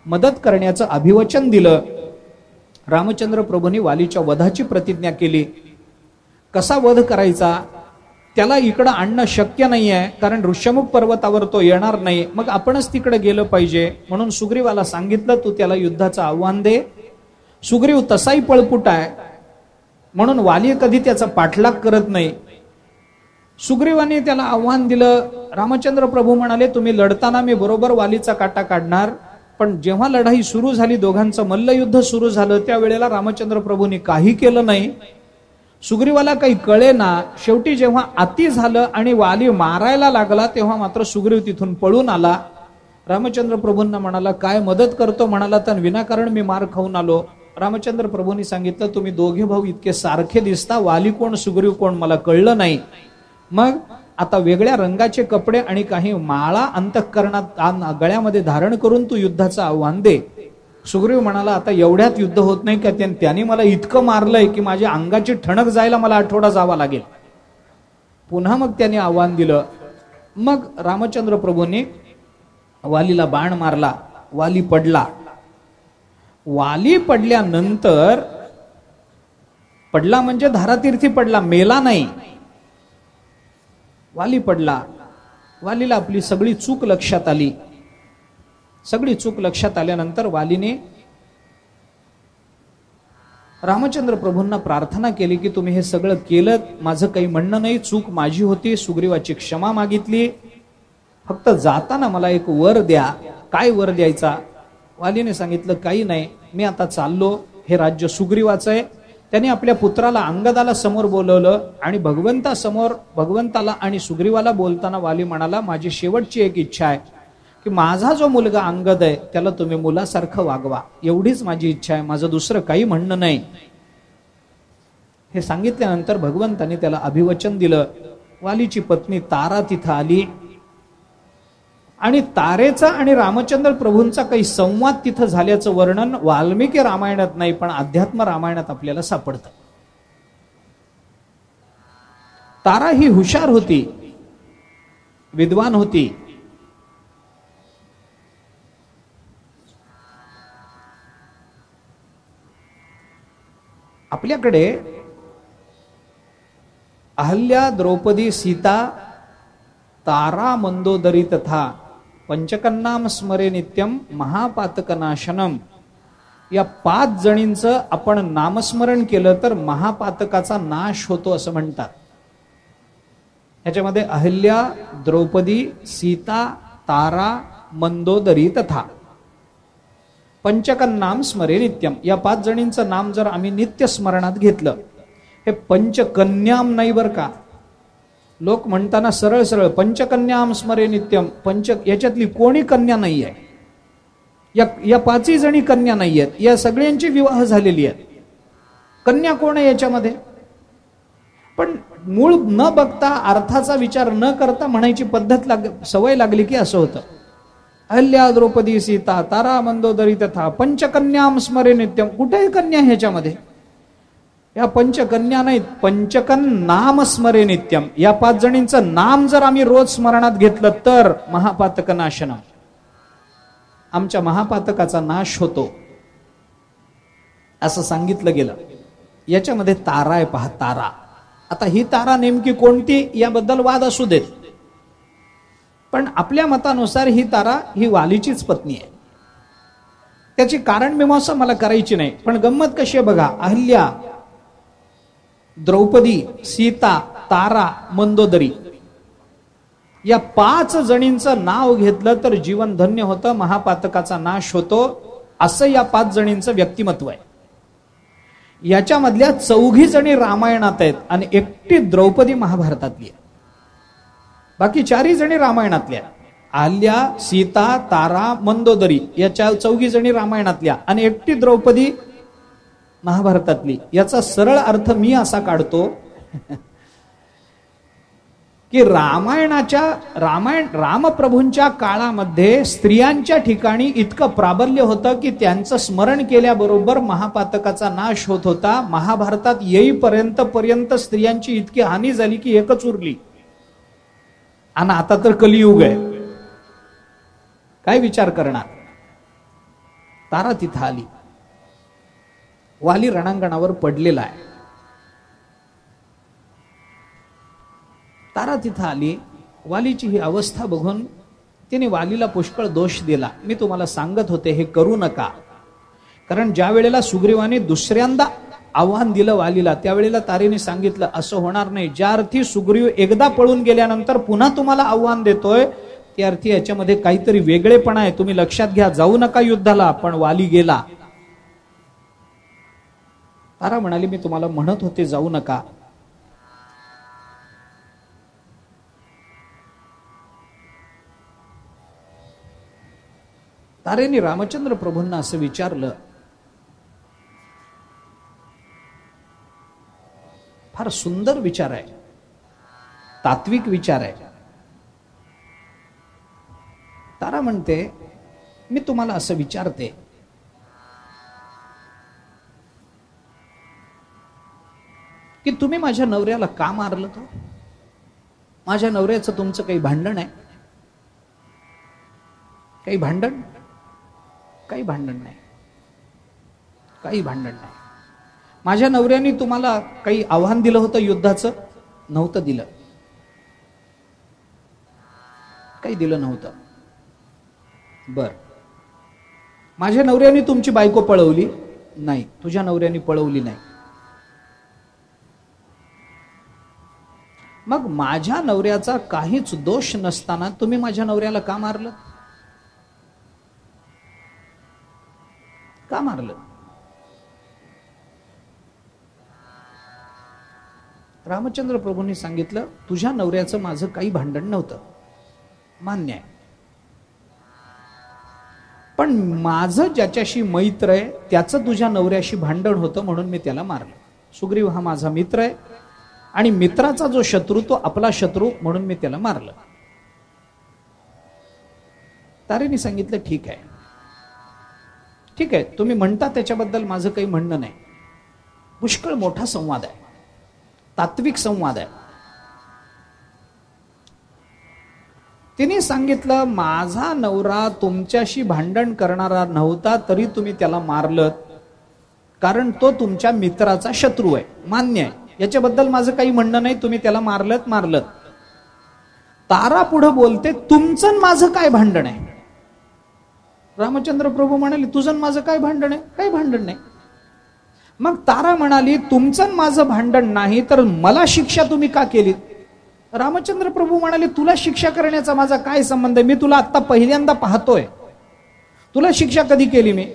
Speaker 1: मदत करण्याचं अभिवचन दिलं. रामचंद्र प्रभूंनी वालीच्या वधाची प्रतिज्ञा केली. कसा वध करायचा त्याला इकडं आणणं शक्य नाही आहे, कारण ऋष्यमुख पर्वतावर तो येणार नाही, मग आपणच तिकडे गेलं पाहिजे. म्हणून सुग्रीवाला सांगितलं, तू त्याला युद्धाचं आव्हान दे. सुग्रीव तसाही पळपुट आहे, म्हणून वाली कधी त्याचा पाठलाग करत नाही. सुग्रीवाने त्याला आव्हान दिलं. रामचंद्र प्रभू म्हणाले, तुम्ही लढताना मी बरोबर वालीचा काटा काढणार. पण जेव्हा लढाई सुरू झाली, दोघांचं मल्लयुद्ध सुरू झालं, त्यावेळेला रामचंद्र प्रभूंनी काही केलं नाही. सुग्रीवाला काही कळे ना. शेवटी जेव्हा अति झालं आणि वाली मारायला लागला, तेव्हा मात्र सुग्रीव तिथून पळून आला. रामचंद्र प्रभूंना म्हणाला, काय मदत करतो म्हणाला, तर विनाकारण मी मार खाऊन आलो. रामचंद्र प्रभूंनी सांगितलं, तुम्ही दोघे भाऊ इतके सारखे दिसता, वाली कोण सुग्रीव कोण मला कळलं नाही. मग आता वेगळ्या रंगाचे कपडे आणि काही माळा अंतःकरणात गळ्यामध्ये धारण करून तू युद्धाचं आव्हान दे. सुग्रीव म्हणाला, आता एवढ्यात युद्ध होत नाही का? त्याने मला इतकं मारलंय की माझ्या अंगाची ठणक जायला मला आठवडा जावा लागेल. पुन्हा मग त्याने आव्हान दिलं. मग रामचंद्र प्रभूंनी वालीला बाण मारला. वाली पडला. वाली पडल्यानंतर, पडला म्हणजे धारातीर्थी पडला, मेला नाही. वाली पडला. वालीला आपली सगळी चूक लक्षात आली. सगळी चूक लक्षात आल्यानंतर वालीने रामचंद्र प्रभूंना प्रार्थना केली की तुम्ही हे सगळं केलं, माझं काही म्हणणं नाही, चूक माझी होती. सुग्रीवाची क्षमा मागितली. फक्त जाताना मला एक वर द्या. काय वर द्यायचा? वालीने सांगितलं, काही नाही, मी आता चाललो, हे राज्य सुग्रीवाचं आहे. त्याने आपल्या पुत्राला अंगदाला समोर बोलवलं आणि भगवंताला आणि सुग्रीवाला बोलताना वाली म्हणाला, माझी शेवटची एक इच्छा आहे की माझा जो मुलगा अंगद आहे त्याला तुम्ही मुलासारखं वागवा, एवढीच माझी इच्छा आहे, माझं दुसरं काही म्हणणं नाही. हे सांगितल्यानंतर भगवंताने त्याला अभिवचन दिलं. वालीची पत्नी तारा तिथं आली आणि तारेचा आणि रामचंद्र प्रभूंचा काही संवाद तिथं झाल्याचं वर्णन वाल्मिकी रामायणात नाही, पण अध्यात्म रामायणात आपल्याला सापडतं. तारा ही हुशार होती, विद्वान होती. आपल्याकडे अहल्या, द्रौपदी, सीता, तारा, मंदोदरी तथा पंचकन्नाम स्मरे नित्यम महापातकनाशनम, या 5 जणींचं आपण नामस्मरण केलं तर महापातकाचा नाश होतो असं म्हणतात. याच्यामध्ये अहल्या, द्रौपदी, सीता, तारा, मंदोदरी तथा पंचकन्नाम स्मरे नित्यम, या 5 जणींचं नाम जर आम्ही नित्य स्मरणात घेतलं, हे पंचकन्याम नाही बर का. लोक म्हणताना सरळ सरळ पंचकन्याम स्मरे नित्यम, याच्यातली कोणी कन्या नाही आहे. या 5 जणी कन्या नाही आहेत, या सगळ्यांची विवाह झालेली आहेत. कन्या कोण आहे याच्यामध्ये? पण मूळ न बघता, अर्थाचा विचार न करता म्हणायची पद्धत सवय लागली की असं होतं. अहल्या, द्रौपदी, सीता, तारा, मंदोदरी तथा पंचकन्याम स्मरे नित्यम. कुठे कन्या ह्याच्यामध्ये? या पंचकन्या नाहीत, पंचकन नाम स्मरे नित्यम. या 5 जणींचं नाम जर आम्ही रोज स्मरणात घेतलं तर महापातक नाशनम, आमच्या महापातकाचा नाश होतो असं सांगितलं गेलं. याच्यामध्ये तारा आहे पहा, तारा. आता ही तारा नेमकी कोणती याबद्दल वाद असू देत, पण आपल्या मतानुसार ही तारा ही वालीचीच पत्नी आहे. त्याची कारण मीमांसा मला करायची नाही, पण गंमत कशी आहे बघा. अहल्या, द्रौपदी, सीता, तारा, मंदोदरी या 5 जणींचं नाव घेतलं तर जीवन धन्य होतं, महापातकाचा नाश होतो, असं या 5 जणींचं व्यक्तिमत्व आहे. याच्यामधल्या 4 जणी रामायणात आहेत आणि एकटी द्रौपदी महाभारतातली आहे. बाकी 4 जणी रामायणातल्या, अहल्या, सीता, तारा, मंदोदरी या 4 जणी रामायणातल्या आणि एकटी द्रौपदी महाभारतातली. याचा सरळ अर्थ मी असा काढतो की रामप्रभूंच्या काळामध्ये स्त्रियांच्या ठिकाणी इतकं प्राबल्य होतं की त्यांचं स्मरण केल्याबरोबर महापातकाचा नाश होत होता. महाभारतात येईपर्यंत स्त्रियांची इतकी हानी झाली की एकच उरली. आणि आता तर कलियुग आहे, काय विचार करणार. तारा तिथं आली. वाली रणांगणावर पडलेला आहे. तारा तिथं आली. वालीची ही अवस्था बघून तिने वालीला पुष्कळ दोष दिला. मी तुम्हाला सांगत होते हे करू नका. कारण ज्या वेळेला सुग्रीवाने दुसऱ्यांदा आव्हान दिलं वालीला, त्यावेळेला तारेने सांगितलं असं होणार नाही. ज्या अर्थी सुग्रीव एकदा पळून गेल्यानंतर पुन्हा तुम्हाला आव्हान देतोय, त्या अर्थी याच्यामध्ये काहीतरी वेगळेपणा आहे, तुम्ही लक्षात घ्या. जाऊ नका युद्धाला. पण वाली गेला. तारा म्हणाली मी तुम्हाला म्हणत होते जाऊ नका. तारेने रामचंद्र प्रभूंना असं विचारलं, फार सुंदर विचार आहे, तात्विक विचार आहे. तारा म्हणते मी तुम्हाला असं विचारते, की तुम्ही माझ्या नवऱ्याला का मारलं? तो माझ्या नवऱ्याचं तुमचं काही भांडण आहे? काही भांडण? काही भांडण नाही. काही भांडण नाही. माझ्या नवऱ्याने तुम्हाला काही आव्हान दिलं होतं युद्धाचं? नव्हतं दिलं. काही दिलं नव्हतं. बर. माझ्या नवऱ्याने तुमची बायको पळवली? नाही. तुझ्या नवऱ्याने पळवली नाही. मग माझ्या नवऱ्याचा काहीच दोष नसताना तुम्ही माझ्या नवऱ्याला का मारलं? का मारलं? रामचंद्र प्रभूंनी सांगितलं तुझ्या नवऱ्याचं माझं काही भांडण नव्हतं, मान्य आहे. पण माझं ज्याच्याशी मैत्र आहे त्याचं तुझ्या नवऱ्याशी भांडण होतं म्हणून मी त्याला मारलं. सुग्रीव हा माझा मित्र आहे आणि मित्राचा जो शत्रू तो आपला शत्रू म्हणून मी त्याला मारलं. तारेने सांगितलं ठीक आहे, ठीक आहे, तुम्ही म्हणता त्याच्याबद्दल माझं काही म्हणणं नाही. पुष्कळ मोठा संवाद आहे, तात्विक संवाद आहे. तिने सांगितलं माझा नवरा तुमच्याशी भांडण करणारा नव्हता तरी तुम्ही त्याला मारलं, कारण तो तुमच्या मित्राचा शत्रू आहे, मान्य आहे, याच्याबद्दल माझं काही म्हणणं नाही. तुम्ही त्याला मारलं. तारा पुढे बोलते तुमचं माझं काय भांडण आहे? रामचंद्र प्रभू म्हणाले तुझं माझं काय भांडण आहे? काही भांडण नाही. मग तारा म्हणाली तुमचं माझं भांडण नाही तर मला शिक्षा तुम्ही का केली? रामचंद्र प्रभू म्हणाले तुला शिक्षा करण्याचा माझा काय संबंध आहे? मी तुला आता पहिल्यांदा पाहतोय, तुला शिक्षा कधी केली मी?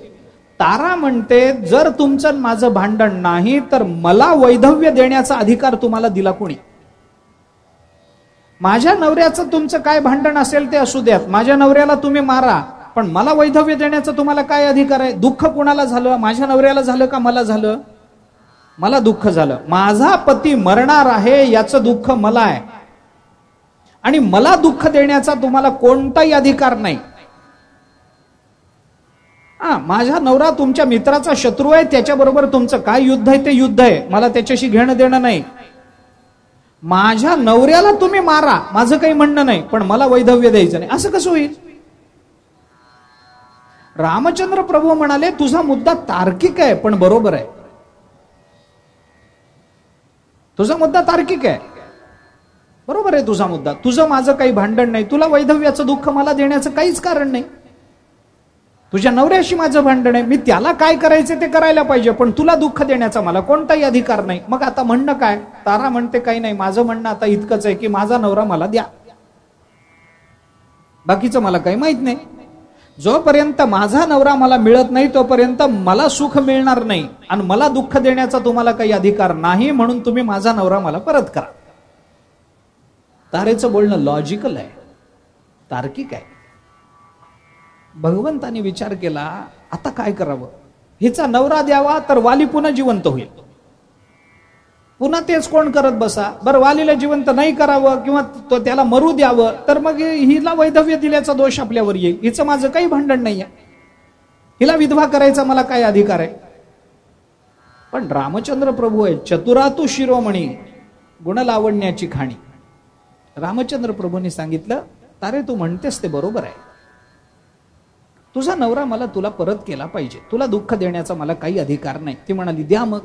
Speaker 1: तारा म्हणते जर तुमचं माझं भांडण नाही तर मला वैधव्य देण्याचा अधिकार तुम्हाला दिला कोणी? माझ्या नवऱ्याचं तुमचं काय भांडण असेल ते असू द्यात, माझ्या नवऱ्याला तुम्ही मारा, पण मला वैधव्य देण्याचा तुम्हाला काय अधिकार आहे? दुःख कुणाला झालं? माझ्या नवऱ्याला झालं का मला झालं? मला दुःख झालं. माझा पती मरणार आहे याचं दुःख मला आहे आणि मला दुःख देण्याचा तुम्हाला कोणताही अधिकार नाही. माझा नवरा तुमच्या मित्राचा शत्रू आहे, त्याच्याबरोबर तुमचं काय युद्ध आहे ते युद्ध आहे, मला त्याच्याशी घेणं देणं नाही. माझ्या नवऱ्याला तुम्ही मारा, माझं काही म्हणणं नाही, पण मला वैधव्य द्यायचं नाही. असं कसं होईल? रामचंद्र प्रभू म्हणाले तुझा मुद्दा तार्किक आहे पण बरोबर आहे. तुझा मुद्दा तार्किक आहे, बरोबर आहे तुझा मुद्दा. तुझं माझं काही भांडण नाही, तुला वैधव्याचं दुःख मला देण्याचं काहीच कारण नाही. तुझ्या नवऱ्याशी माझं भांडण आहे, मी त्याला काय करायचं ते करायला पाहिजे, पण तुला दुःख देण्याचा मला कोणताही अधिकार नाही. मग आता म्हणणं काय? तारा म्हणते काही नाही, माझं म्हणणं आता इतकंच आहे की माझा नवरा मला द्या, बाकीचं मला काही माहित नाही. जोपर्यंत माझा नवरा मला मिळत नाही तोपर्यंत मला सुख मिळणार नाही आणि मला दुःख देण्याचा तुम्हाला काही अधिकार नाही, म्हणून तुम्ही माझा नवरा मला परत करा. तारेचं बोलणं लॉजिकल आहे, तार्किक आहे. भगवंताने विचार केला आता काय करावं? हिचा नवरा द्यावा तर वाली पुन्हा जिवंत होईल, पुन्हा तेच कोण करत बसा. बरं वालीला जिवंत नाही करावं किंवा तो त्याला मरू द्यावं तर मग हिला वैधव्य दिल्याचा दोष आपल्यावर येईल. हिचं माझं काही भांडण नाहीये, हिला विधवा करायचा मला काय अधिकार आहे? पण रामचंद्र प्रभू आहे चतुरातु शिरोमणी, गुणलावण्याची खाणी. रामचंद्र प्रभूंनी सांगितलं तारे तू म्हणतेस ते बरोबर आहे, तुझा नवरा मला तुला परत केला पाहिजे, तुला दुःख देण्याचा मला काही अधिकार नाही. ती म्हणाली द्या मग.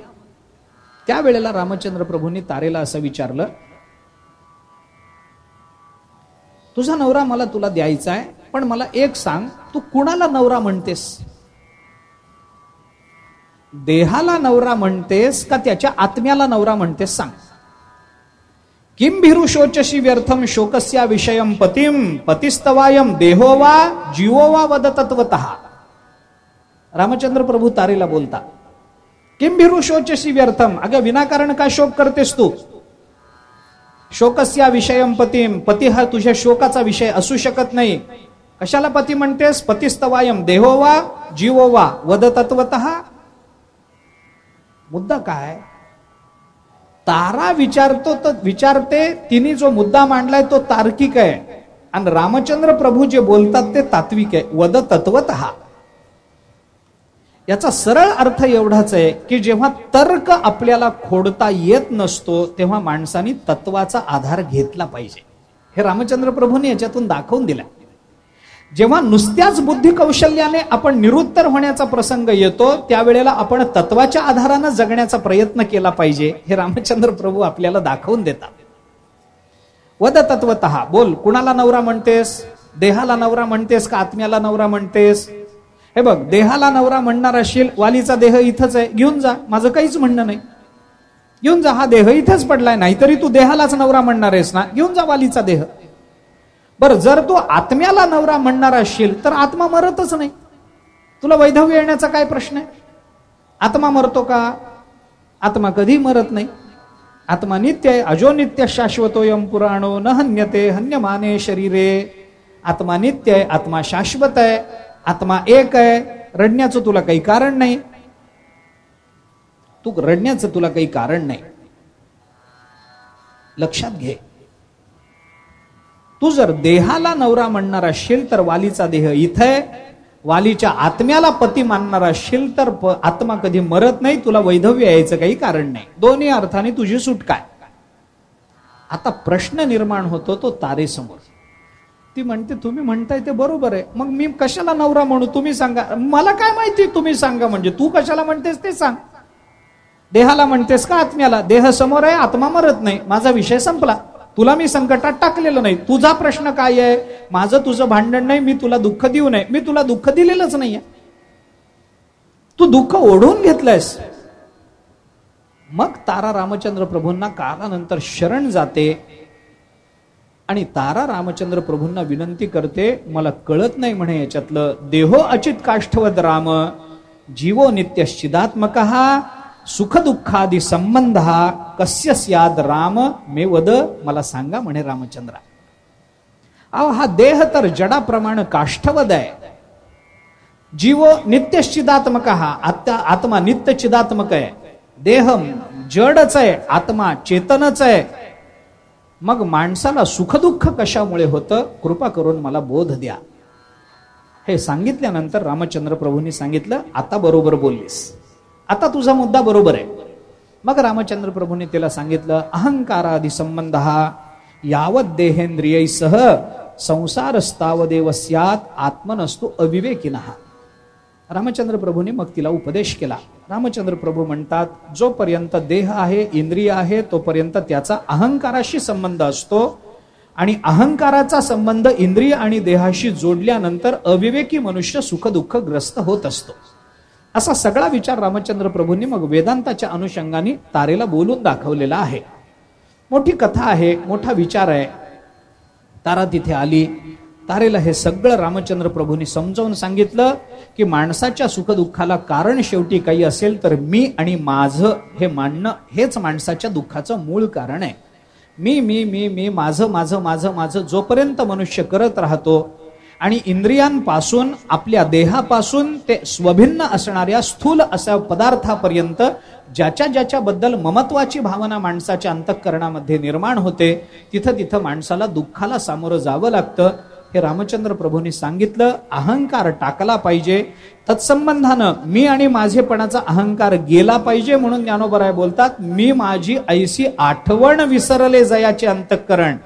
Speaker 1: त्यावेळेला रामचंद्र प्रभूंनी तारेला असं विचारलं तुझा नवरा मला तुला द्यायचा आहे, पण मला एक सांग, तू कुणाला नवरा म्हणतेस? देहाला नवरा म्हणतेस का त्याच्या आत्म्याला नवरा म्हणतेस? सांग. किम भिरू शोचशी व्यर्थम शोकस्या विषयम पतिम पतिस्तवायम देहो वा जीवो वा वद तत्वतः. रामचंद्र प्रभू तारेला बोलता, किम भिरू शोचशी व्यर्थम, अगं विनाकारण का शोक करतेस तू? शोकस्या विषयम पतिम, पती हा तुझ्या शोकाचा विषय असू शकत नाही. कशाला पती म्हणतेस? पतिस्तवायम देहो वा जीवो वा वद तत्वतः. मुद्दा काय? तारा विचारते, तिने जो मुद्दा मांडलाय तो तार्किक आहे, आणि रामचंद्र प्रभू जे बोलतात ते तात्विक आहे. वद तत्वतः याचा सरळ अर्थ एवढाच आहे की जेव्हा तर्क आपल्याला खोडता येत नसतो तेव्हा माणसाने तत्वाचा आधार घेतला पाहिजे. हे रामचंद्र प्रभूंनी याच्यातून दाखवून दिलं. जेव्हा नुसत्याच बुद्धी कौशल्याने आपण निरुत्तर होण्याचा प्रसंग येतो त्यावेळेला आपण तत्वाच्या आधारानं जगण्याचा प्रयत्न केला पाहिजे, हे रामचंद्र प्रभू आपल्याला दाखवून देतात. वद तत्वतः, बोल, कुणाला नवरा म्हणतेस? देहाला नवरा म्हणतेस का आत्म्याला नवरा म्हणतेस? हे बघ, देहाला नवरा म्हणणार असशील, वालीचा देह इथंच आहे, घेऊन जा, माझं काहीच म्हणणं नाही, घेऊन जा, हा देह इथंच पडलाय, नाहीतरी तू देहालाच नवरा म्हणणार आहेस ना, घेऊन जा वालीचा देह. बरं, जर तू आत्म्याला नवरा म्हणणार असशील तर आत्मा मरतच नाही, तुला वैधव्य येण्याचा काय प्रश्न आहे? आत्मा मरतो का? आत्मा कधी मरत नाही. आत्मा नित्य आहे. अजो नित्य शाश्वतोयम पुराणो न हन्यते हन्यमाने शरीरे. आत्मा नित्य आहे, आत्मा शाश्वत आहे, आत्मा एक आहे. रडण्याचं तुला काही कारण नाही, तू रडण्याचं तुला काही कारण नाही. लक्षात घे, तू जर देहाला नवरा म्हणणार असशील तर वालीचा देह इथे, वालीच्या आत्म्याला पती मानणार असशील तर आत्मा कधी मरत नाही, तुला वैधव्य यायचं काही कारण नाही. दोन्ही अर्थाने तुझी सुटका आहे. आता प्रश्न निर्माण होतो तो तारेसमोर. ती म्हणते, तुम्ही म्हणताय ते बरोबर आहे, मग मी कशाला नवरा म्हणू? तुम्ही सांगा. मला काय माहिती, तुम्ही सांगा. म्हणजे तू कशाला म्हणतेस ते सांग. देहाला म्हणतेस का आत्म्याला? देह समोर आहे, आत्मा मरत नाही, माझा विषय संपला. तुला मी संकटात टाकलेलं नाही. तुझा प्रश्न काय आहे? माझं तुझं भांडण नाही, मी तुला दुःख देऊ नये, मी तुला दुःख दिलेलंच नाहीये, तू दुःख ओढून घेतलंयस. मग तारा रामचंद्र प्रभूंना कालानंतर शरण जाते आणि तारा रामचंद्र प्रभूंना विनंती करते, मला कळत नाही म्हणे याच्यातलं. देहो अचित काष्ठवद राम जीवो नित्यश्चिदात्मक सुख दुःखादी संबंध कस्य स्याद राम मे वद. मला सांगा म्हणे रामचंद्रा. हा देह तर जडाप्रमाणे काष्ठवद आहे. जीवो नित्यश्चिदात्मक, आत्मा नित्य चिदात्मक आहे. देह जडच आहे, आत्मा चेतनच आहे. मग माणसाला सुखदुःख कशामुळे होतं? कृपा करून मला बोध द्या. हे सांगितल्यानंतर रामचंद्र प्रभूंनी सांगितलं, आता बरोबर बोललीस, आता तुझा मुद्दा बरोबर आहे. मग रामचंद्र प्रभूंनी त्याला सांगितलं, अहंकारादि संबंध यावत देहेंद्रियैसह संसारस्तावदेव स्यात् आत्मनस्तु अविवेकिनः. रामचंद्र प्रभूंनी मग तिला उपदेश केला. रामचंद्र प्रभू म्हणतात, जोपर्यंत देह आहे, इंद्रिय आहे, तोपर्यंत त्याचा अहंकाराशी संबंध असतो, आणि अहंकाराचा संबंध इंद्रिय आणि देहाशी जोडल्यानंतर अविवेकी मनुष्य सुखदुःख ग्रस्त होत असतो. असा सगळा विचार रामचंद्र प्रभूंनी मग वेदांताच्या अनुषंगाने तारेला बोलून दाखवलेला आहे. मोठी कथा आहे, मोठा विचार आहे. तारा तिथे आली. तारेला हे सगळं रामचंद्र प्रभूंनी समजावून सांगितलं की माणसाच्या सुखदुःखाला कारण शेवटी काही असेल तर मी आणि माझं हे मानणं हेच माणसाच्या दुःखाचं मूळ कारण आहे. मी मी मी मी माझं माझं माझं माझं जोपर्यंत मनुष्य करत राहतो आणि इंद्रियांपासून, आपल्या देहापासून ते स्वभिन्न असणाऱ्या स्थूल अशा पदार्थापर्यंत ज्याच्या ज्याच्याबद्दल ममत्वाची भावना माणसाच्या अंतःकरणामध्ये निर्माण होते, तिथं तिथं माणसाला दुःखाला सामोरं जावं लागतं. हे रामचंद्र प्रभूंनी सांगितलं. अहंकार टाकला पाहिजे, तत्संबंधानं मी आणि माझेपणाचा अहंकार गेला पाहिजे. म्हणून ज्ञानोबराय बोलतात, मी माझी ऐसी आठवण विसरले जयाचे अंतःकरण,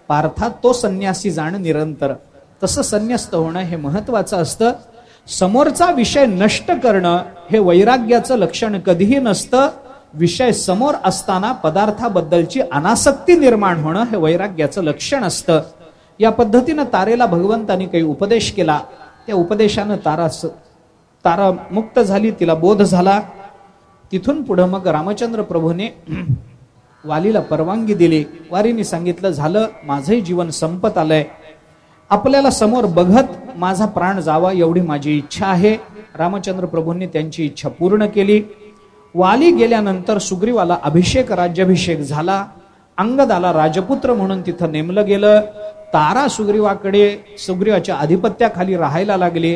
Speaker 1: पार्थात तो संन्यासी जाण निरंतर. तसं संन्यस्त होणं हे महत्वाचं असतं. समोरचा विषय नष्ट करणं हे वैराग्याचं लक्षण कधीही नसतं. विषय समोर असताना पदार्थाबद्दलची अनासक्ती निर्माण होणं हे वैराग्याचं लक्षण असतं. या पद्धतीनं तारेला भगवंतानी काही उपदेश केला. त्या उपदेशानं तारा मुक्त झाली, तिला बोध झाला. तिथून पुढे मग रामचंद्र प्रभूने वालीला परवानगी दिली. वारीने सांगितलं, झालं, माझंही जीवन संपत आलंय, आपल्याला समोर बघत माझा प्राण जावा एवढी माझी इच्छा आहे. रामचंद्र प्रभूंनी त्यांची इच्छा पूर्ण केली. वाली गेल्यानंतर सुग्रीवाला अभिषेक, राज्याभिषेक झाला. अंगदाला राजपुत्र म्हणून तिथं नेमलं गेलं. तारा सुग्रीवाच्या अधिपत्याखाली राहायला लागली.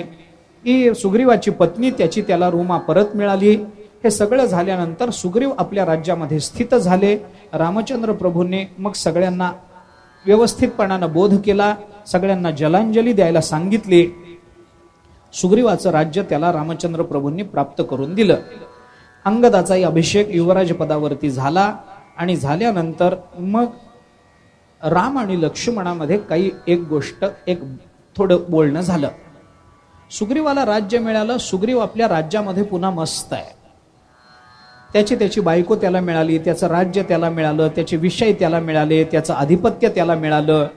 Speaker 1: ही सुग्रीवाची पत्नी, त्याला रूमा परत मिळाली. हे सगळं झाल्यानंतर सुग्रीव आपल्या राज्यामध्ये स्थित झाले. रामचंद्र प्रभूंनी मग सगळ्यांना व्यवस्थितपणानं बोध केला, सगळ्यांना जलांजली द्यायला सांगितली. सुग्रीवाचं राज्य त्याला रामचंद्र प्रभूंनी प्राप्त करून दिलं. अंगदाचाही अभिषेक युवराज पदावरती झाला. आणि झाल्यानंतर मग राम आणि लक्ष्मणामध्ये काही एक थोडं बोलणं झालं. सुग्रीवाला राज्य मिळालं. सुग्रीव आपल्या राज्यामध्ये पुन्हा मस्त आहे. त्याची बायको त्याला मिळाली, त्याचं राज्य त्याला मिळालं, त्याचे विषय त्याला मिळाले, त्याचं आधिपत्य त्याला मिळालं.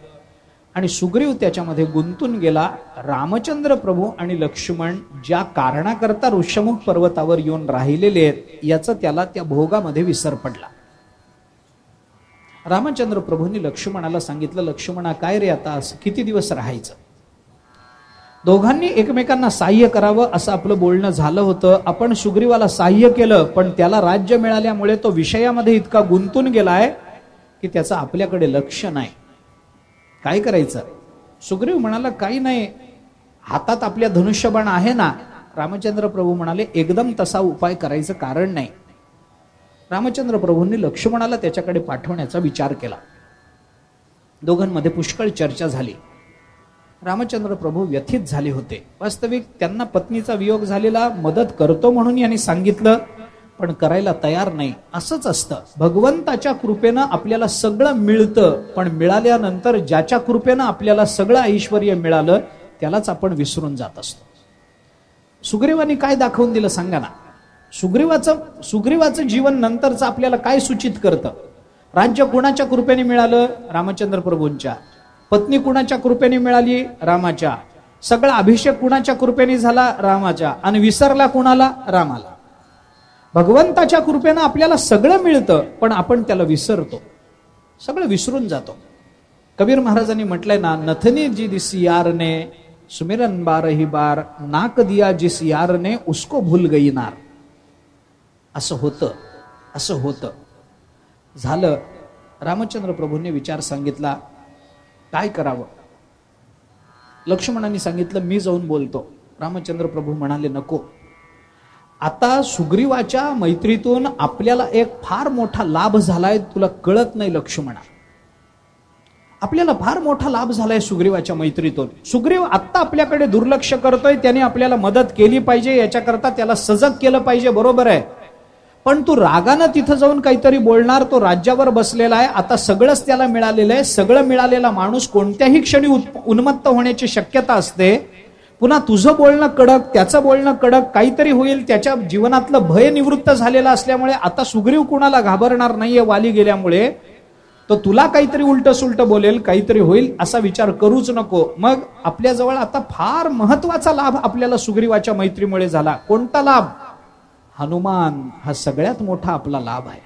Speaker 1: आणि सुग्रीव त्याच्यामध्ये गुंतून गेला. रामचंद्र प्रभू आणि लक्ष्मण ज्या कारणाकरता ऋषमुख पर्वतावर येऊन राहिलेले आहेत याचं त्याला त्या भोगामध्ये विसर पडला. रामचंद्र प्रभूंनी लक्ष्मणाला सांगितलं, लक्ष्मणा काय रे, आता किती दिवस राहायचं? दोघांनी एकमेकांना साह्य करावं असं आपलं बोलणं झालं होतं. आपण सुग्रीवाला साह्य केलं, पण त्याला राज्य मिळाल्यामुळे तो विषयामध्ये इतका गुंतून गेलाय की त्याचं आपल्याकडे लक्ष नाही. काय करायचं? सुग्रीव म्हणाला, काही नाही, हातात आपल्या धनुष्यबाण आहे ना. रामचंद्र प्रभू म्हणाले, एकदम तसा उपाय करायचं कारण नाही. रामचंद्र प्रभूंनी लक्ष्मणाला त्याच्याकडे पाठवण्याचा विचार केला. दोघांमध्ये पुष्कळ चर्चा झाली. रामचंद्र प्रभू व्यथित झाले होते. वास्तविक त्यांना पत्नीचा वियोग झालेला, मदत करतो म्हणून यांनी सांगितलं, पण करायला तयार नाही. असंच असतं, भगवंताच्या कृपेनं आपल्याला सगळं मिळतं, पण मिळाल्यानंतर ज्याच्या कृपेनं आपल्याला सगळं ऐश्वर्य मिळालं त्यालाच आपण विसरून जात असतो. सुग्रीवानी काय दाखवून दिलं सांगा ना? सुग्रीवाचं जीवन नंतरचं आपल्याला काय सूचित करतं? राज्य कुणाच्या कृपेने मिळालं? रामचंद्र प्रभूंच्या. पत्नी कुणाच्या कृपेने मिळाली? रामाच्या. सगळा अभिषेक कुणाच्या कृपेने झाला? रामाच्या. आणि विसरला कुणाला? रामाला. भगवंताच्या कृपेनं आपल्याला सगळं मिळतं, पण आपण त्याला विसरतो, सगळं विसरून जातो. कबीर महाराजांनी म्हटलंय ना, नथनी जी दिस यार ने सुमिरन बार ही बार, नाक दिया जिस यार ने उसको भूल गई नार. असं होतं. झालं. रामचंद्र प्रभूंनी विचार सांगितला, काय करावं? लक्ष्मणांनी सांगितलं, मी जाऊन बोलतो. रामचंद्र प्रभू म्हणाले, नको. आता सुग्रीवाच्या मैत्रीतून आपल्याला एक फार मोठा लाभ झालाय, तुला कळत नाही लक्ष्मणा. आपल्याला फार मोठा लाभ झालाय सुग्रीवाच्या मैत्रीतून. सुग्रीव आत्ता आपल्याकडे दुर्लक्ष करतोय, त्याने आपल्याला मदत केली पाहिजे, याच्याकरता त्याला सजग केलं पाहिजे, बरोबर आहे. पण तू रागानं तिथं जाऊन काहीतरी बोलणार, तो राज्यावर बसलेला आहे, आता सगळंच त्याला मिळालेलं आहे. सगळं मिळालेला माणूस कोणत्याही क्षणी उन्मत्त होण्याची शक्यता असते. पुन्हा तुझं बोलणं कडक, त्याचं बोलणं कडक, काहीतरी होईल. त्याच्या जीवनातलं भय निवृत्त झालेलं असल्यामुळे आता सुग्रीव कुणाला घाबरणार नाहीये वाली गेल्यामुळे. तो तुला काहीतरी उलट सुलट बोलेल, काहीतरी होईल, असा विचार करूच नको. मग आपल्याजवळ आता फार महत्वाचा लाभ आपल्याला सुग्रीवाच्या मैत्रीमुळे झाला. कोणता लाभ? हनुमान हा सगळ्यात मोठा आपला लाभ आहे.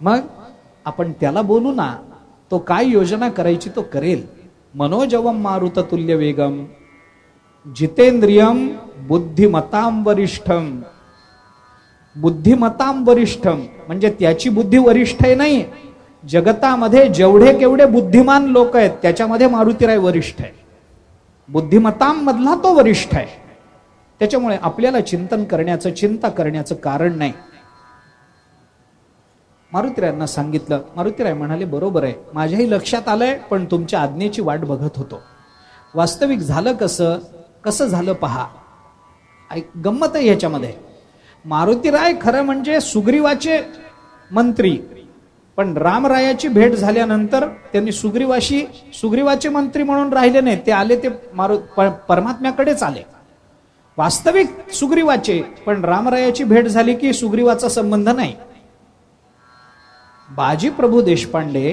Speaker 1: मग आपण त्याला बोलू ना, तो काय योजना करायची तो करेल. मनोजवम मारुत तुल्य वेगम जितेंद्रियम बुद्धिमतां वरिष्ठम. बुद्धिमतां वरिष्ठम म्हणजे त्याची बुद्धी वरिष्ठ आहे नाही. जगतामध्ये जेवढे केवढे बुद्धिमान लोक आहेत त्याच्यामध्ये मारुतीराय वरिष्ठ आहे. बुद्धिमतां मधला तो वरिष्ठ आहे. त्याच्यामुळे आपल्याला चिंता करण्याचं कारण नाही. मारुतीरायांना सांगितलं. मारुतीराय म्हणाले, बरोबर आहे, माझ्याही लक्षात आलंय, पण तुमच्या आज्ञेची वाट बघत होतो. वास्तविक झालं कसं झालं पहा. गंमत आहे ह्याच्यामध्ये. मारुतीराय खरं म्हणजे सुग्रीवाचे मंत्री, पण रामरायाची भेट झाल्यानंतर त्यांनी सुग्रीवाचे मंत्री म्हणून राहिले नाही. ते आले ते परमात्म्याकडेच आले. वास्तविक सुग्रीवाचे, पण रामरायाची भेट झाली की सुग्रीवाचा संबंध नाही. बाजी प्रभू देशपांडे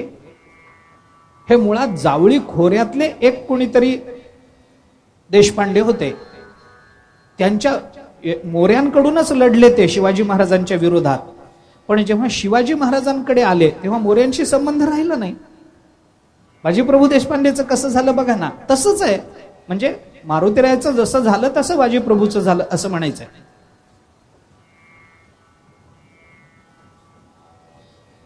Speaker 1: हे मुळात जावळी खोऱ्यातले एक कोणीतरी देशपांडे होते. त्यांच्या मोऱ्यांकडूनच लढले ते शिवाजी महाराजांच्या विरोधात. पण जेव्हा शिवाजी महाराजांकडे आले तेव्हा मोऱ्यांशी संबंध राहिला नाही. बाजीप्रभू देशपांडेचं कसं झालं बघा ना, तसंच आहे. म्हणजे मारुतीरायाचं जसं झालं तसं बाजीप्रभूचं झालं असं म्हणायचंय.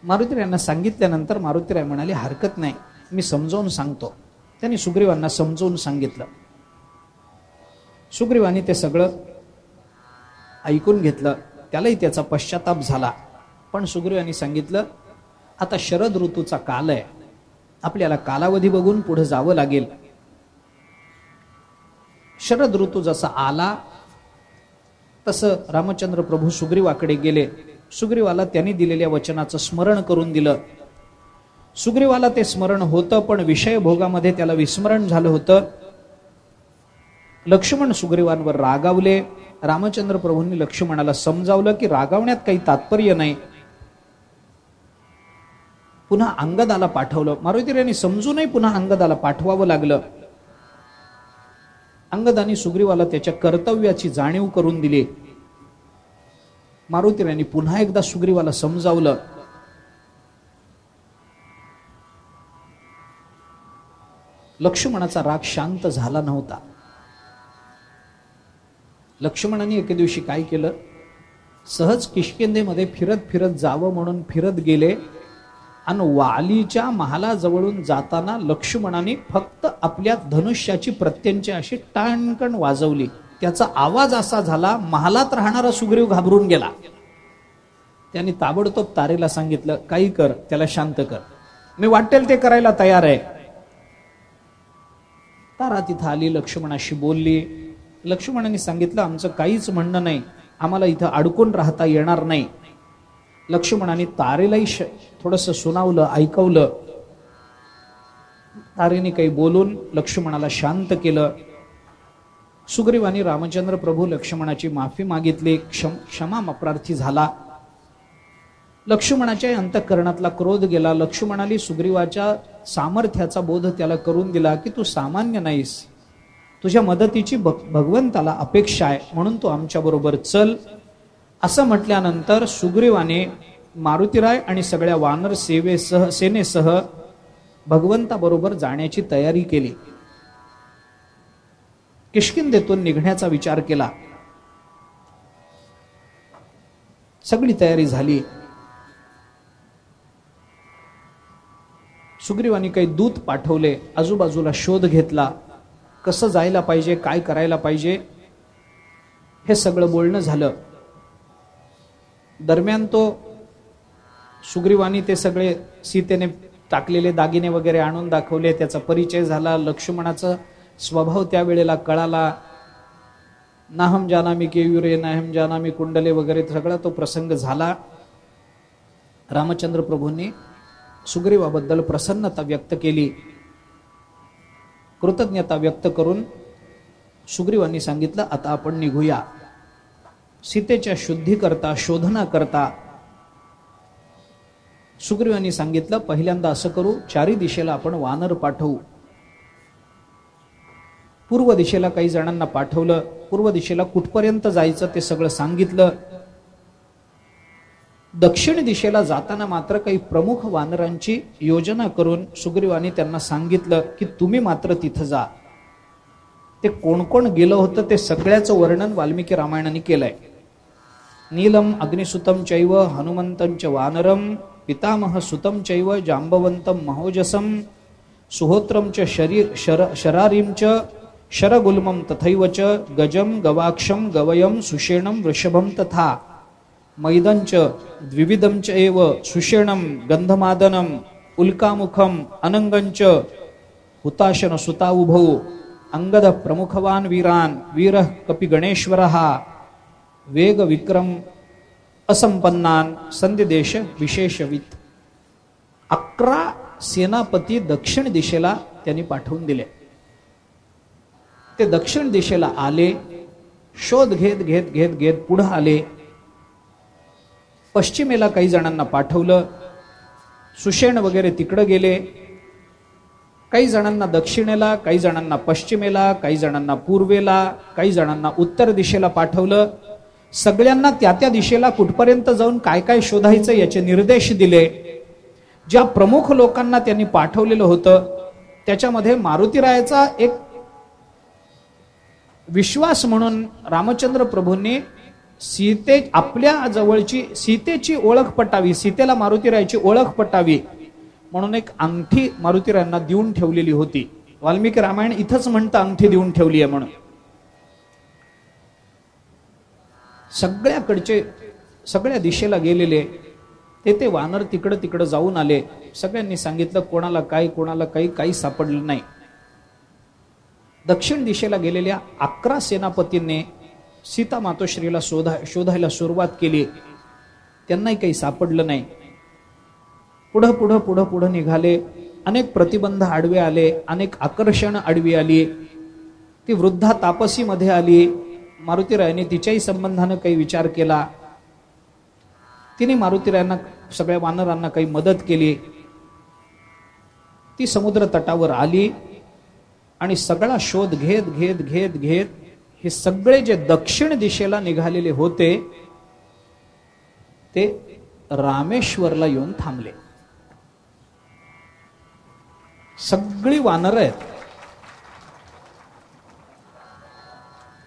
Speaker 1: मारुतीरायांना सांगितल्यानंतर मारुतीराय म्हणाले, हरकत नाही, मी समजावून सांगतो. त्यांनी सुग्रीवांना समजावून सांगितलं. सुग्रीवांनी ते सगळं ऐकून घेतलं. त्यालाही त्याचा पश्चाताप झाला. पण सुग्रीवांनी सांगितलं, आता शरद ऋतूचा काल आहे, आपल्याला कालावधी बघून पुढे जावं लागेल. शरद ऋतू जसा आला तसं रामचंद्र प्रभू सुग्रीवाकडे गेले. सुग्रीवाला त्यांनी दिलेल्या वचनाचं स्मरण करून दिलं. सुग्रीवाला ते स्मरण होतं, पण विषय भोगामध्ये त्याला विस्मरण झालं होतं. लक्ष्मण सुग्रीवांवर रागावले. रामचंद्र प्रभूंनी लक्ष्मणाला समजावलं की रागावण्यात काही तात्पर्य नाही. पुन्हा अंगदाला पाठवलं. मारुतीरायांनी समजूनही पुन्हा अंगदाला पाठवावं लागलं. अंगदानी सुग्रीवाला त्याच्या कर्तव्याची जाणीव करून दिली. मारुतीरायांनी पुन्हा एकदा सुग्रीवाला समजावलं. लक्ष्मणाचा राग शांत झाला नव्हता. लक्ष्मणाने एके दिवशी काय केलं, सहज किष्किंधेमध्ये फिरत फिरत जावं म्हणून फिरत गेले आणि वालीच्या महालाजवळून जाताना लक्ष्मणाने फक्त आपल्या धनुष्याची प्रत्यंची अशी टाणकण वाजवली. त्याचा आवाज असा झाला, महालात राहणारा सुग्रीव घाबरून गेला. त्यांनी ताबडतोब तारेला सांगितलं, काही कर, त्याला शांत कर, मी वाटेल ते करायला तयार आहे. तारा तिथं आली, लक्ष्मणाशी बोलली. लक्ष्मणाने सांगितलं, आमचं काहीच म्हणणं नाही, आम्हाला इथं अडकून राहता येणार नाही. लक्ष्मणाने तारेलाही थोडंसं सुनावलं, ऐकवलं. तारेने काही बोलून लक्ष्मणाला शांत केलं. सुग्रीवानी रामचंद्र प्रभू लक्ष्मणाची माफी मागितली, क्षमा प्रार्थी झाला. लक्ष्मणाच्या अंतःकरणातला क्रोध गेला. लक्ष्मणाने सुग्रीवाच्या सामर्थ्याचा बोध त्याला करून दिला की तू सामान्य नाहीस, तुझ्या मदतीची भगवंताला अपेक्षा आहे, म्हणून तू आमच्या बरोबर चल. असं म्हटल्यानंतर सुग्रीवाने मारुतीराय आणि सगळ्या वानर सेनेसह भगवंताबरोबर जाण्याची तयारी केली. किष्किंधेतून निघण्याचा विचार केला. सगळी तयारी झाली. सुग्रीवानी काही दूत पाठवले, आजूबाजूला शोध घेतला, कसं जायला पाहिजे, काय करायला पाहिजे, हे सगळं बोलणं झालं. दरम्यान तो सुग्रीवानी ते सगळे सीतेने टाकलेले दागिने वगैरे आणून दाखवले, त्याचा परिचय झाला. लक्ष्मणाचा स्वभाव त्यावेळेला कळाला. नाहम जानामी केयुरे, नाहम जानामी कुंडले वगैरे सगळा तो प्रसंग झाला. रामचंद्र प्रभूंनी सुग्रीवाबद्दल प्रसन्नता व्यक्त केली. कृतज्ञता व्यक्त करून सुग्रीवांनी सांगितलं, आता आपण निघूया. सीतेच्या शुद्धी करता, शोधना करता सुग्रीवांनी सांगितलं, पहिल्यांदा असं करू, चारी दिशेला आपण वानर पाठवू. पूर्व दिशेला काही जणांना पाठवलं. पूर्व दिशेला कुठपर्यंत जायचं ते सगळं सांगितलं. दक्षिण दिशेला जाताना मात्र काही प्रमुख वानरांची योजना करून सुग्रीवांनी त्यांना सांगितलं की तुम्ही मात्र तिथं जा. ते कोण कोण गेलं होतं ते सगळ्याचं वर्णन वाल्मिकी रामायणाने केलंय. नीलम अग्निसुतम चैव हनुमंतं च वानरम पितामह सुतम चैव जांबवंतं महोजसम सुहोत्रम च शरारीम च शरगुल्मं तथैव च गजम गवाक्षम गवयम सुषेणम वृषभम तथा मैदंच द्विविधंच एव सुषेणम गंधमादनम उल्कामुखम अनंगंच हुताशन सुताउभौ अंगद प्रमुखवान वीरान वीरः कपि गणेश्वरः वेग विक्रम असंपन्नान संधिदेश विशेषवित. 11 सेनापती दक्षिण दिशेला त्यांनी पाठवून दिले. ते दक्षिण दिशेला आले. शोध घेत घेत घेत घेत पुढे आले. पश्चिमेला काही जणांना पाठवलं. सुषेण वगैरे तिकडे गेले. काही जणांना दक्षिणेला, काही जणांना पश्चिमेला, काही जणांना पूर्वेला, काही जणांना उत्तर दिशेला पाठवलं. सगळ्यांना त्या त्या दिशेला कुठपर्यंत जाऊन काय काय शोधायचं याचे निर्देश दिले. ज्या प्रमुख लोकांना त्यांनी पाठवलेलं होतं त्याच्यामध्ये मारुतीरायाचा एक विश्वास म्हणून रामचंद्र प्रभूंनी आपल्या जवळची सीतेची ओळख पटावी, सीतेला मारुतीरायाची ओळख पटावी म्हणून एक अंगठी मारुतीरायांना देऊन ठेवलेली होती. वाल्मिकी रामायण इथंच म्हणतं अंगठी देऊन ठेवली आहे म्हणून. सगळ्याकडचे सगळ्या दिशेला गेलेले ते वानर तिकडं तिकडं जाऊन आले. सगळ्यांनी सांगितलं कोणाला काही सापडलं नाही. दक्षिण दिशेला गेलेल्या 11 सेनापतींनी सीता मातोश्रीला शोधायला सुरुवात केली. त्यांनाही काही सापडलं नाही. पुढं निघाले. अनेक प्रतिबंध आडवे आले, अनेक आकर्षण आडवी आली. ती वृद्धा तापसी मध्ये आली. मारुतीरायांनी तिच्याही संबंधानं काही विचार केला. तिने मारुतीरायांना सगळ्या वानरांना काही मदत केली. ती समुद्र तटावर आली आणि सगळा शोध घेत हे सगळे जे दक्षिण दिशेला निघालेले होते ते रामेश्वरला येऊन थांबले. सगळी वानर आहेत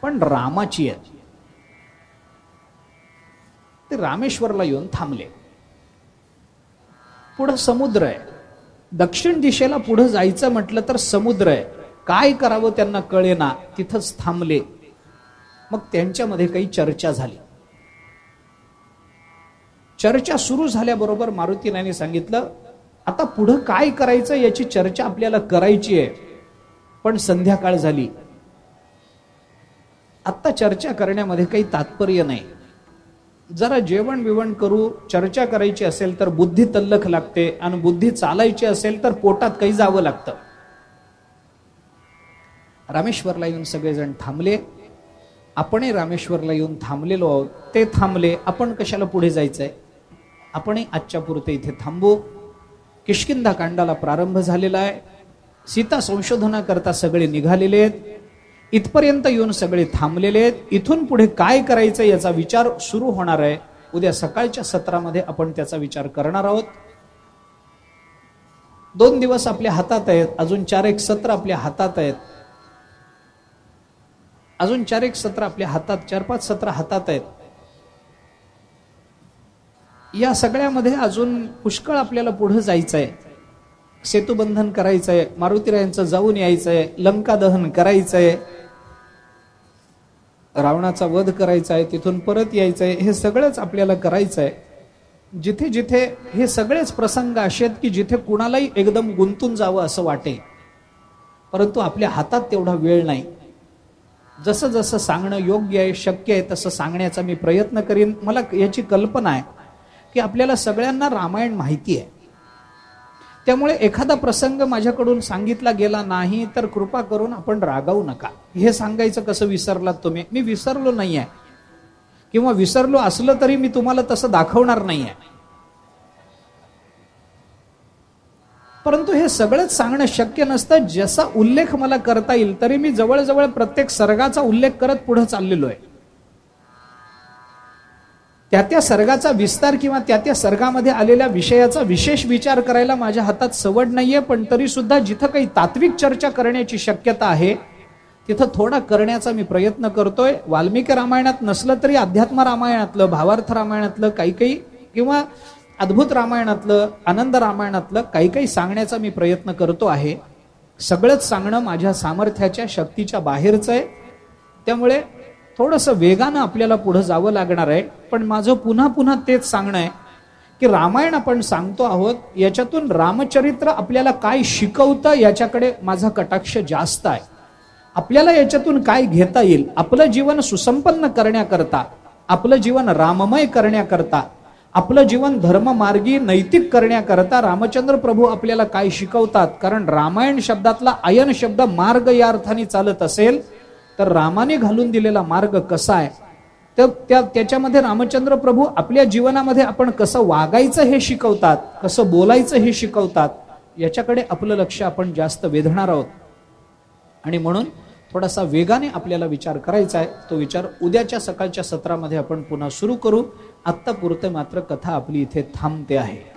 Speaker 1: पण रामाची आहेत. ते रामेश्वरला येऊन थांबले. पुढे समुद्र आहे. दक्षिण दिशेला पुढे जायचं म्हटलं तर समुद्र आहे. काय करावं त्यांना कळेना. तिथंच थांबले. मग त्यांच्यामध्ये काही चर्चा झाली. चर्चा सुरू झाल्याबरोबर मारुतीरायाने सांगितलं आता पुढं काय करायचं याची चर्चा आपल्याला करायची आहे, पण संध्याकाळ झाली. आता चर्चा करण्यामध्ये काही तात्पर्य नाही. जरा जेवण बिवण करू. चर्चा करायची असेल तर बुद्धी तल्लख लागते आणि बुद्धी चालायची असेल तर पोटात काही जावं लागतं. रामेश्वरला येऊन सगळेजण थांबले. आपणही रामेश्वरला येऊन थांबलेलो आहोत. ते थांबले. आपण कशाला पुढे जायचंय? आपणही आजच्या पुरते इथे थांबू. किष्किंधा कांडाला प्रारंभ झालेला आहे. सीता संशोधनाकरता सगळे निघालेले आहेत. इथपर्यंत येऊन सगळे थांबलेले आहेत. इथून पुढे काय करायचं याचा विचार सुरू होणार आहे. उद्या सकाळच्या सत्रामध्ये आपण त्याचा विचार करणार आहोत. 2 दिवस आपल्या हातात आहेत. अजून 4-1 सत्र आपल्या हातात आहेत. अजून 4-1 सत्र आपल्या हातात, 4-5 सत्र हातात आहेत. या सगळ्यामध्ये अजून पुष्कळ आपल्याला पुढे जायचंय. सेतुबंधन करायचंय, मारुतीरायांचं जाऊन यायचंय, लंका दहन करायचंय, रावणाचा वध करायचा आहे, तिथून परत यायचंय. हे सगळंच आपल्याला करायचंय. जिथे जिथे हे सगळेच प्रसंग असे आहेत की जिथे कुणालाही एकदम गुंतून जावं असं वाटेल, परंतु आपल्या हातात तेवढा वेळ नाही. जसं जसं सांगणं योग्य आहे, शक्य आहे तसं सांगण्याचा मी प्रयत्न करीन. मला याची कल्पना आहे की आपल्याला सगळ्यांना रामायण माहिती आहे. त्यामुळे एखादा प्रसंग माझ्याकडून सांगितला गेला नाही तर कृपा करून आपण रागावू नका. हे सांगायचं कसं विसरलात तुम्ही? मी विसरलो नाहीये, किंवा विसरलो असलं तरी मी तुम्हाला तसं दाखवणार नाहीये. परंतु हे सगळंच सांगणं शक्य नसतं. जसा उल्लेख मला करता येईल तरी मी जवळजवळ प्रत्येक सर्गाचा उल्लेख करत पुढे चाललेलो आहे. त्या सर्गाचा विस्तार किंवा त्या सर्गामध्ये आलेल्या विषयाचा विशेष विचार करायला माझ्या हातात सवड नाहीये. पण तरी सुद्धा जिथं काही तात्विक चर्चा करण्याची शक्यता आहे तिथं थोडा करण्याचा मी प्रयत्न करतोय. वाल्मिकी रामायणात नसलं तरी अध्यात्म रामायणातलं, भावार्थ रामायणातलं काही किंवा अद्भुत रामायणातलं, आनंद रामायणातलं काही सांगण्याचा मी प्रयत्न करतो आहे. सगळंच सांगणं माझ्या सामर्थ्याच्या शक्तीच्या बाहेरचं आहे. त्यामुळे थोडंसं वेगानं आपल्याला पुढे जावं लागणार आहे. पण माझं पुन्हा तेच सांगणं आहे की रामायण आपण सांगतो आहोत, याच्यातून रामचरित्र आपल्याला काय शिकवतं याच्याकडे माझा कटाक्ष जास्त आहे. आपल्याला याच्यातून काय घेता येईल, आपलं जीवन सुसंपन्न करण्याकरता, आपलं जीवन राममय करण्याकरता, आपलं जीवन धर्ममार्गी नैतिक करण्याकरता रामचंद्र प्रभू आपल्याला काय शिकवतात. कारण रामायण शब्दातला अयन शब्द मार्ग या अर्थाने चालत असेल तर रामाने घालून दिलेला मार्ग कसा आहे, तर त्याच्यामध्ये रामचंद्र प्रभू आपल्या जीवनामध्ये आपण कसं वागायचं हे शिकवतात, कसं बोलायचं हे शिकवतात. याच्याकडे आपलं लक्ष आपण जास्त वेधणार आहोत आणि म्हणून थोडासा वेगाने आपल्याला विचार करायचा आहे. तो विचार उद्याच्या सकाळच्या सत्रामध्ये आपण पुन्हा सुरू करू. आत्ता पुरते मात्र कथा आपली इथे थांबते आहे.